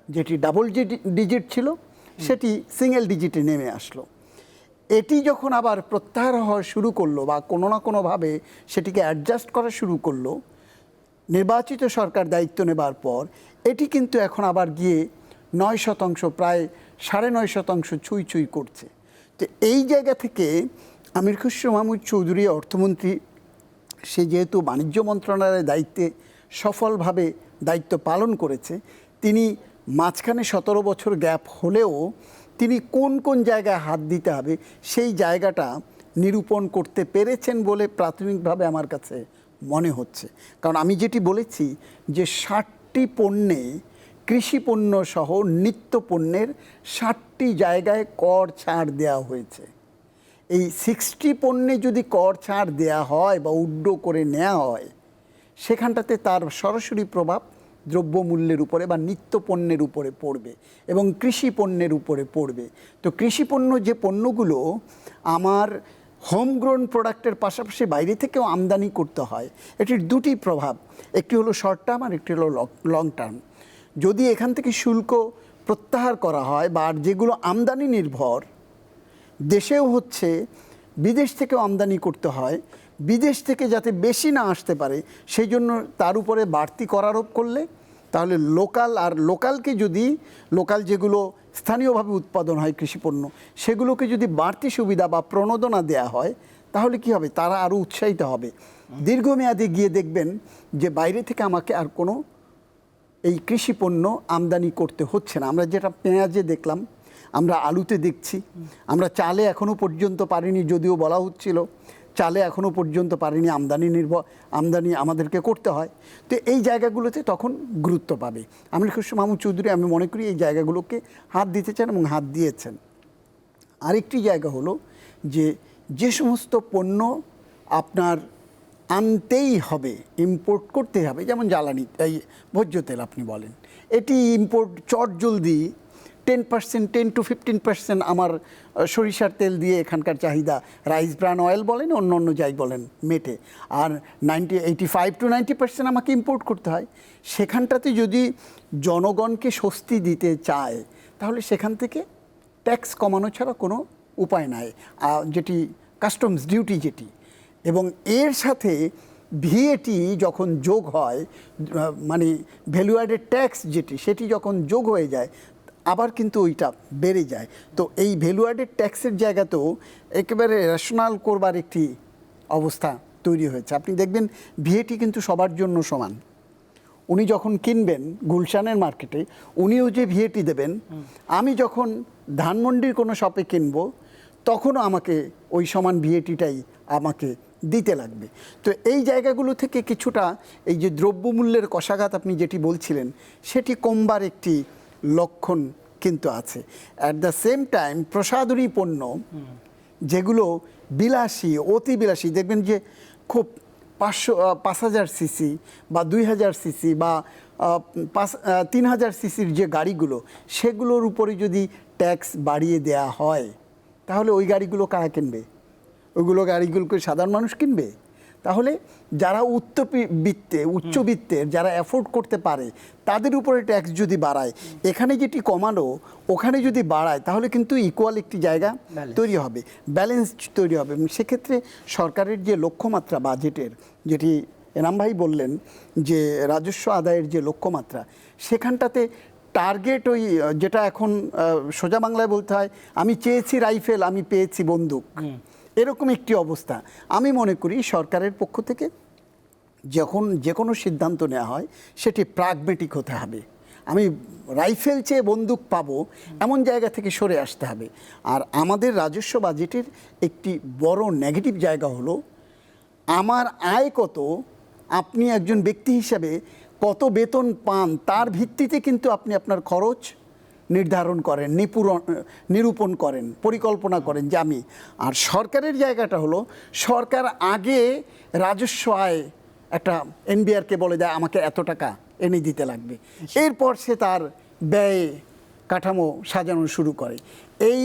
যেটি ডাবল ডিজিট ছিল সেটি সিঙ্গেল ডিজিটে নেমে আসলো। এটি যখন আবার প্রত্যাহার হওয়া শুরু করলো, বা কোনো না কোনোভাবে সেটিকে অ্যাডজাস্ট করা শুরু করলো নির্বাচিত সরকার দায়িত্ব নেবার পর, এটি কিন্তু এখন আবার গিয়ে 9%, প্রায় 9.5% ছুঁই করছে। তো এই জায়গা থেকে আমির খসরু মাহমুদ চৌধুরী অর্থমন্ত্রী, সে যেহেতু বাণিজ্য মন্ত্রণালয়ের দায়িত্বে সফলভাবে দায়িত্ব পালন করেছে, তিনি মাঝখানে 17 বছর গ্যাপ হলেও তিনি কোন কোন জায়গায় হাত দিতে হবে সেই জায়গাটা নিরূপণ করতে পেরেছেন বলে প্রাথমিকভাবে আমার কাছে মনে হচ্ছে। কারণ আমি যেটি বলেছি যে 60টি পণ্যে, কৃষি পণ্য সহ নিত্য পণ্যের 60টি জায়গায় কর ছাড় দেওয়া হয়েছে। এই 60 পণ্যে যদি কর ছাড় দেওয়া হয় বা উইথড্র করে নেওয়া হয়, সেখানটাতে তার সরাসরি প্রভাব দ্রব্যমূল্যের উপরে বা নিত্য পণ্যের উপরে পড়বে, এবং কৃষি পণ্যের উপরে পড়বে। তো কৃষি পণ্য যে পণ্যগুলো আমার হোমগ্রোন প্রোডাক্টের পাশাপাশি বাইরে থেকেও আমদানি করতে হয়, এটির দুটি প্রভাব, একটি হলো শর্ট টার্ম আর একটি হলো লং টার্ম। যদি এখান থেকে শুল্ক প্রত্যাহার করা হয়, বা যেগুলো আমদানি নির্ভর, দেশেও হচ্ছে বিদেশ থেকেও আমদানি করতে হয়, বিদেশ থেকে যাতে বেশি না আসতে পারে সেই জন্য তার উপরে বাড়তি কর আরোপ করলে, তাহলে লোকালকে যদি, লোকাল যেগুলো স্থানীয়ভাবে উৎপাদন হয় কৃষিপণ্য, সেগুলোকে যদি বাড়তি সুবিধা বা প্রণোদনা দেয়া হয়, তাহলে কি হবে, তারা আরও উৎসাহিত হবে। দীর্ঘমেয়াদে গিয়ে দেখবেন যে বাইরে থেকে আমাকে আর কোনো এই কৃষিপণ্য আমদানি করতে হচ্ছে না। আমরা যেটা পেঁয়াজে দেখলাম, আমরা আলুতে দেখছি, আমরা চালে এখনও পর্যন্ত পারিনি, যদিও বলা হচ্ছিল চালে এখনও পর্যন্ত পারিনি, আমদানি আমাদেরকে করতে হয়। তো এই জায়গাগুলোতে তখন গুরুত্ব পাবে। আমির খসরু মাহমুদ চৌধুরী, আমি মনে করি এই জায়গাগুলোকে হাত দিতে চান এবং হাত দিয়েছেন। আরেকটি জায়গা হলো যে সমস্ত পণ্য আপনার আনতেই হবে, ইম্পোর্ট করতেই হবে, যেমন জ্বালানি, এই ভোজ্য তেল আপনি বলেন, এটি ইম্পোর্ট চটজলদি 10% to 15% আমার সরিষার তেল দিয়ে এখানকার চাহিদা, রাইস ব্রান অয়েল বলেন, অন্য যাই বলেন, মেটে। আর 85 to 90% আমাকে ইম্পোর্ট করতে হয়। সেখানটাতে যদি জনগণকে স্বস্তি দিতে চায়, তাহলে সেখান থেকে ট্যাক্স কমানো ছাড়া কোনো উপায় নাই, যেটি কাস্টমস ডিউটি যেটি, এবং এর সাথে ভিএটি যখন যোগ হয়, মানে ভ্যালু অ্যাডেড ট্যাক্স যেটি, সেটি যখন যোগ হয়ে যায়, আবার কিন্তু ওইটা বেড়ে যায়। তো এই ভ্যালু অ্যাডেড ট্যাক্সের জায়গাতেও একেবারে রেশনাল করবার একটি অবস্থা তৈরি হয়েছে। আপনি দেখবেন ভিএটি কিন্তু সবার জন্য সমান। উনি যখন কিনবেন গুলশানের মার্কেটে, উনিও যে ভিএটি দেবেন, আমি যখন ধানমন্ডির কোনো শপে কিনব, তখনও আমাকে ওই সমান ভিএটিটাই আমাকে দিতে লাগবে। তো এই জায়গাগুলো থেকে কিছুটা এই যে দ্রব্যমূল্যের কষাঘাত আপনি যেটি বলছিলেন, সেটি কমবার একটি লক্ষণ কিন্তু আছে। অ্যাট দ্য সেম টাইম প্রসাধনী পণ্য যেগুলো বিলাসী, অতি বিলাসী, দেখবেন যে খুব 5,000 সিসি বা 2,000 সিসি বা 3,000 সিসির যে গাড়িগুলো, সেগুলোর উপরে যদি ট্যাক্স বাড়িয়ে দেয়া হয়, তাহলে ওই গাড়িগুলো কারা কিনবে? ওইগুলো গাড়িগুলোকে সাধারণ মানুষ কিনবে? তাহলে যারা উচ্চবিত্তের যারা অ্যাফোর্ড করতে পারে তাদের উপরে ট্যাক্স যদি বাড়ায়, এখানে যেটি কমানো ওখানে যদি বাড়ায়, তাহলে কিন্তু ইকুয়াল একটি জায়গা তৈরি হবে, ব্যালেন্স তৈরি হবে। সেক্ষেত্রে সরকারের যে লক্ষ্যমাত্রা বাজেটের, যেটি এনাম ভাই বললেন যে রাজস্ব আদায়ের যে লক্ষ্যমাত্রা, সেখানটাতে টার্গেট ওই যেটা এখন সোজা বাংলায় বলতে হয়, আমি চেয়েছি রাইফেল, আমি পেয়েছি বন্দুক, এরকম একটি অবস্থা। আমি মনে করি সরকারের পক্ষ থেকে যখন যে কোনো সিদ্ধান্ত নেওয়া হয় সেটি প্রাগমেটিক হতে হবে। আমি রাইফেল চেয়ে বন্দুক পাবো এমন জায়গা থেকে সরে আসতে হবে। আর আমাদের রাজস্ব বাজেটের একটি বড় নেগেটিভ জায়গা হলো, আমার আয় কত, আপনি একজন ব্যক্তি হিসাবে কত বেতন পান, তার ভিত্তিতে কিন্তু আপনি আপনার খরচ নির্ধারণ করেন, নিরূপণ করেন, পরিকল্পনা করেন যে আমি। আর সরকারের জায়গাটা হলো, সরকার আগে রাজস্ব আয় একটা এনবিআরকে বলে দেয় আমাকে এত টাকা এনে দিতে লাগবে, এরপর সে তার ব্যয় কাঠামো সাজানো শুরু করে। এই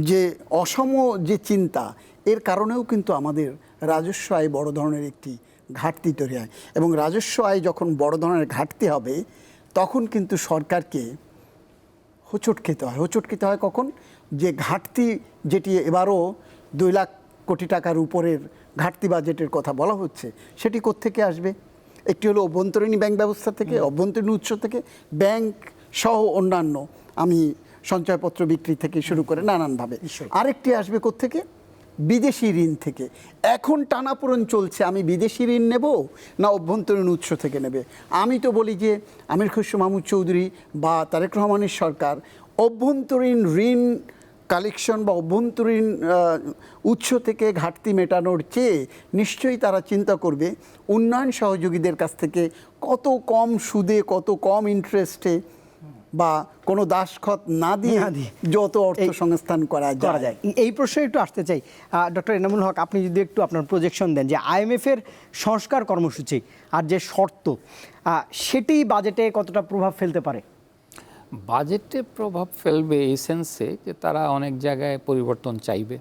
যে অসম যে চিন্তা, এর কারণেও কিন্তু আমাদের রাজস্ব আয় বড় ধরনের একটি ঘাটতি তৈরি হয়। এবং রাজস্ব আয় যখন বড় ধরনের ঘাটতি হবে, তখন কিন্তু সরকারকে হোঁচট খেতে হয়। হোঁচট খেতে হয় কখন? যে ঘাটতি, যেটি এবারও 2 লাখ কোটি টাকার উপরের ঘাটতি বাজেটের কথা বলা হচ্ছে, সেটি কোত্থেকে আসবে? একটি হলো অভ্যন্তরীণ ব্যাংক ব্যবস্থা থেকে, অভ্যন্তরীণ উৎস থেকে, ব্যাংক সহ অন্যান্য, আমি সঞ্চয়পত্র বিক্রি থেকে শুরু করে নানানভাবে। আরেকটি আসবে কোত্থেকে? বিদেশি ঋণ থেকে। এখন টানাপোড়েন চলছে, আমি বিদেশি ঋণ নেব না অভ্যন্তরীণ উৎস থেকে নেবে। আমি তো বলি যে আমির খসরু মাহমুদ চৌধুরী বা তারেক রহমানের সরকার অভ্যন্তরীণ ঋণ কালেকশন বা অভ্যন্তরীণ উৎস থেকে ঘাটতি মেটানোর চেয়ে নিশ্চয়ই তারা চিন্তা করবে উন্নয়ন সহযোগীদের কাছ থেকে কত কম সুদে, কত কম ইন্টারেস্টে বা কোনো দাসখত না দিয়ে যত অর্থ সংস্থান করা যায়। এই প্রশ্নে একটু আসতে চাই ডক্টর এনামুল হক, আপনি যদি একটু আপনার প্রজেকশন দেন যে আইএমএফের সংস্কার কর্মসূচি আর যে শর্ত, সেটি বাজেটে কতটা প্রভাব ফেলতে পারে? বাজেটে প্রভাব ফেলবে এই সেন্সে যে তারা অনেক জায়গায় পরিবর্তন চাইবে,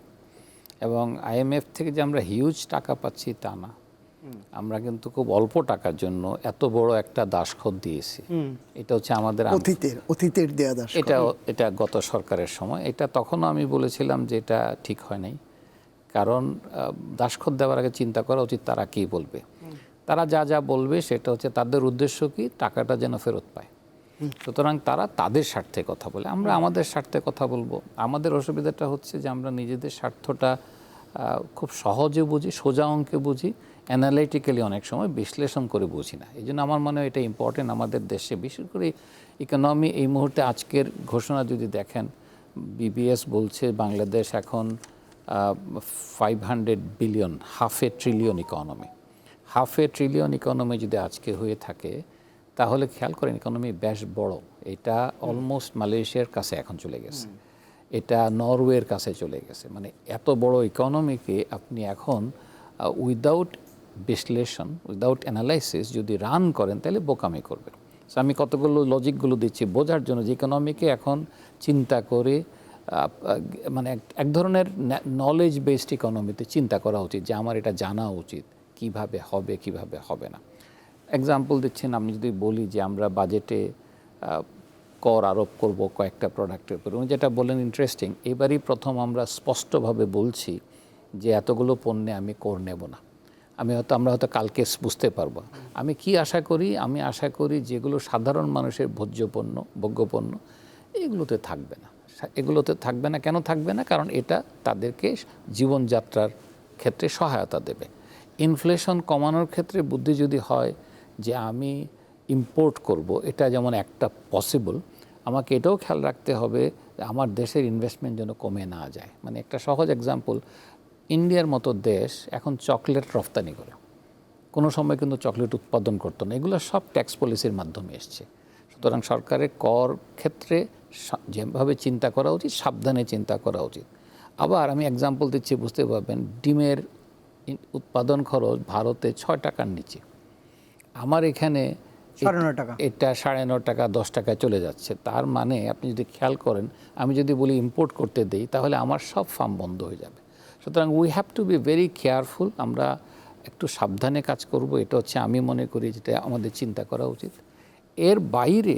এবং আইএমএফ থেকে যে আমরা হিউজ টাকা পাচ্ছি তা না। আমরা কিন্তু খুব অল্প টাকার জন্য এত বড় একটা দাসখত দিয়েছি। এটা হচ্ছে আমাদের অতীতের দেয়া দাসখত। এটা গত সরকারের সময়। এটা তখনও আমি বলেছিলাম যে এটা ঠিক হয় নাই, কারণ দাসখত দেওয়ার আগে চিন্তা করা উচিত তারা কী বলবে। তারা যা যা বলবে সেটা হচ্ছে তাদের উদ্দেশ্য কি, টাকাটা যেন ফেরত পায়। সুতরাং তারা তাদের স্বার্থে কথা বলে, আমরা আমাদের স্বার্থে কথা বলবো। আমাদের অসুবিধাটা হচ্ছে যে আমরা নিজেদের স্বার্থটা খুব সহজে বুঝি, সোজা অঙ্কে বুঝি, অ্যানালিটিক্যালি অনেক সময় বিশ্লেষণ করে বুঝি না। এই জন্য আমার মনে হয় এটা ইম্পর্টেন্ট আমাদের দেশে, বিশেষ করে ইকোনমি এই মুহূর্তে আজকের ঘোষণা যদি দেখেন, বিবিএস বলছে বাংলাদেশ এখন 500 billion, $500 trillion economy. $500 trillion economy যদি আজকে হয়ে থাকে, তাহলে খেয়াল করেন ইকোনমি বেশ বড়। এটা অলমোস্ট মালয়েশিয়ার কাছে এখন চলে গেছে, এটা নরওয়ের কাছে চলে গেছে। মানে এত বড় ইকোনমিকে আপনি এখন উইদাউট বিশ্লেষণ, উইদাউট অ্যানালাইসিস যদি রান করেন, তাহলে বোকামি করবেন। সো আমি কতগুলো লজিকগুলো দিচ্ছি বোঝার জন্য যে ইকোনমিকে এখন চিন্তা করে, মানে এক ধরনের নলেজ বেসড ইকোনমিতে চিন্তা করা উচিত যে আমার এটা জানা উচিত কিভাবে হবে, কিভাবে হবে না। এক্সাম্পল দিচ্ছেন, আমি যদি বলি যে আমরা বাজেটে কর আরোপ করব কয়েকটা প্রোডাক্টের উপর, উনি যেটা বললেন ইন্টারেস্টিং। এবারই প্রথম আমরা স্পষ্টভাবে বলছি যে এতগুলো পণ্যে আমি কর নেব না। আমরা হয়তো কালকে বুঝতে পারবো। আমি কি আশা করি? আমি আশা করি যেগুলো সাধারণ মানুষের ভোগ্যপণ্য এগুলোতে থাকবে না। এগুলোতে থাকবে না। কেন থাকবে না? কারণ এটা তাদেরকে জীবনযাত্রার ক্ষেত্রে সহায়তা দেবে। ইনফ্লেশন কমানোর ক্ষেত্রে বুদ্ধি যদি হয় যে আমি ইম্পোর্ট করব, এটা যেমন একটা পসিবল, আমাকে এটাও খেয়াল রাখতে হবে যে আমার দেশের ইনভেস্টমেন্ট যেন কমে না যায়। মানে একটা সহজ এক্সাম্পল, ইন্ডিয়ার মতো দেশ এখন চকলেট রপ্তানি করে, কোনো সময় কিন্তু চকলেট উৎপাদন করতো না। এগুলো সব ট্যাক্স পলিসির মাধ্যমে এসছে। সুতরাং সরকারের কর ক্ষেত্রে যেভাবে চিন্তা করা উচিত, সাবধানে চিন্তা করা উচিত। আবার আমি এক্সাম্পল দিচ্ছি, বুঝতে পারবেন, ডিমের উৎপাদন খরচ ভারতে 6 টাকার নিচে, আমার এখানে 9.5 টাকা। এটা 9.5 টাকা 10 টাকায় চলে যাচ্ছে। তার মানে আপনি যদি খেয়াল করেন, আমি যদি বলি ইম্পোর্ট করতে দেই তাহলে আমার সব ফার্ম বন্ধ হয়ে যাবে। সুতরাং we have to be very careful, আমরা একটু সাবধানে কাজ করব, এটা হচ্ছে আমি মনে করি যেটা আমাদের চিন্তা করা উচিত। এর বাইরে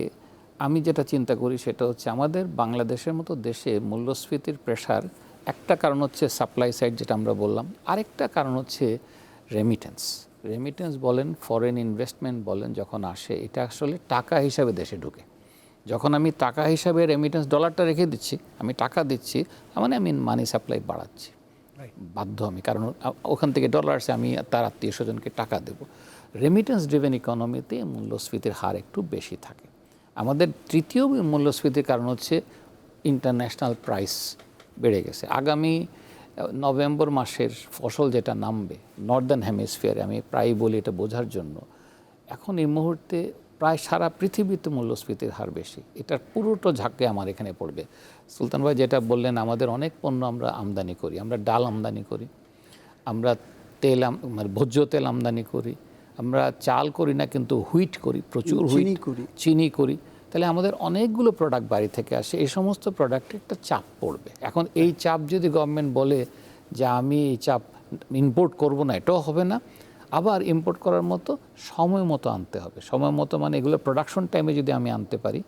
আমি যেটা চিন্তা করি সেটা হচ্ছে আমাদের বাংলাদেশের মতো দেশে মূল্যস্ফীতির প্রেশার, একটা কারণ হচ্ছে সাপ্লাই সাইড যেটা আমরা বললাম, আরেকটা কারণ হচ্ছে রেমিটেন্স বলেন, ফরেন ইনভেস্টমেন্ট বলেন, যখন আসে এটা আসলে টাকা হিসাবে দেশে ঢুকে। যখন আমি টাকা হিসাবে রেমিটেন্স ডলারটা রেখে দিচ্ছি, আমি টাকা দিচ্ছি, মানে আমি মানি সাপ্লাই বাড়াচ্ছি, বাধ্য আমি, কারণ ওখান থেকে ডলার আসে, আমি তার আত্মীয় স্বজনকে টাকা দেব। রেমিটেন্স ড্রিভেন ইকোনমিতে মূল্যস্ফীতির হার একটু বেশি থাকে। আমাদের তৃতীয় মূল্যস্ফীতির কারণ হচ্ছে ইন্টারন্যাশনাল প্রাইস বেড়ে গেছে। আগামী নভেম্বর মাসের ফসল যেটা নামবে নর্দার্ন হেমিস্ফিয়ারে, আমি প্রায় বলি এটা বোঝার জন্য, এখন এই মুহূর্তে প্রায় সারা পৃথিবীতে মূল্যস্ফীতির হার বেশি। এটার পুরোটা ঝাঁকে আমার এখানে পড়বে। সুলতান ভাই যেটা বললেন, আমাদের অনেক পণ্য আমরা আমদানি করি, আমরা ডাল আমদানি করি, আমরা তেল মানে ভোজ্য তেল আমদানি করি, আমরা চাল করি না কিন্তু হুইট করি, প্রচুর হুইট করি, চিনি করি। তাহলে আমাদের অনেকগুলো প্রোডাক্ট বাড়ি থেকে আসে, এই সমস্ত প্রোডাক্টে একটা চাপ পড়বে। এখন এই চাপ যদি গভর্নমেন্ট বলে যে আমি এই চাপ ইম্পোর্ট করব না, এটাও হবে না। আবার ইম্পোর্ট করার মতো সময় মতো আনতে হবে। সময় মতো মানে এগুলো প্রোডাকশন টাইমে যদি আমি আনতে পারি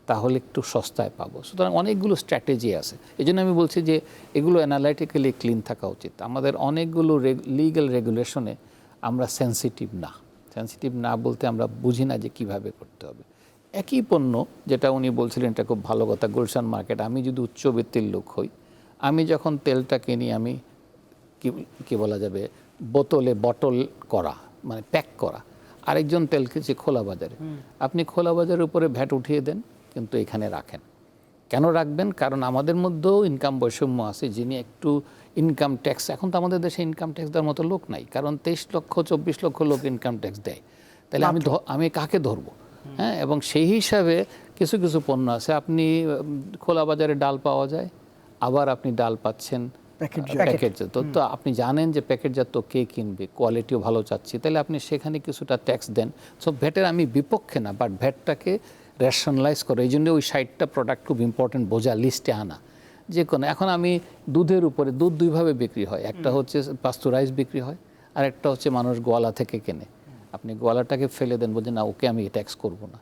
তাহলে একটু সস্তায় পাবো। সুতরাং অনেকগুলো স্ট্র্যাটেজি আছে। এই জন্য আমি বলছি যে এগুলো অ্যানালাইটিক্যালি ক্লিন থাকা উচিত। আমাদের অনেকগুলো লিগ্যাল রেগুলেশনে আমরা সেন্সিটিভ না বলতে আমরা বুঝি না যে কিভাবে করতে হবে। একই পণ্য যেটা উনি বলছিলেন, এটা খুব ভালো কথা, গুলশান মার্কেট, আমি যদি উচ্চবিত্তির লোক হই, আমি যখন তেলটা কিনি, আমি কি বলা যাবে বটল করা, মানে প্যাক করা, আরেকজন তেল কিনছে খোলা বাজারে। আপনি খোলা বাজারের উপরে ভ্যাট উঠিয়ে দেন, কিন্তু এখানে রাখেন। কেন রাখবেন? কারণ আমাদের মধ্যেও ইনকাম বৈষম্য আছে। যিনি একটু ইনকাম ট্যাক্স, এখন তো আমাদের দেশে ইনকাম ট্যাক্স দেওয়ার মতো লোক নাই, কারণ 23 লক্ষ 24 লক্ষ লোক ইনকাম ট্যাক্স দেয়। তাহলে আমি কাকে ধরবো? হ্যাঁ, এবং সেই হিসাবে কিছু কিছু পণ্য আছে, আপনি খোলা বাজারে ডাল পাওয়া যায়, আবার আপনি ডাল পাচ্ছেন প্যাকেটজাত। তো আপনি জানেন যে প্যাকেটজাত কে কিনবে, কোয়ালিটিও ভালো চাচ্ছি, তাহলে আপনি সেখানে কিছুটা ট্যাক্স দেন। সো ভ্যাটের আমি বিপক্ষে না, বাট ভ্যাটটাকে রেশনালাইজ করে। এই জন্য ওই 60টা প্রোডাক্ট খুব ইম্পর্টেন্ট বোঝা, লিস্টে আনা। যে কোনো, এখন আমি দুধের উপরে, দুধ দুইভাবে বিক্রি হয়, একটা হচ্ছে পাস্তুরাইজ বিক্রি হয়, আর একটা হচ্ছে মানুষ গোয়ালা থেকে কেনে। আপনি গোয়ালাটাকে ফেলে দেন, বলছেন না ওকে আমি ট্যাক্স করব না,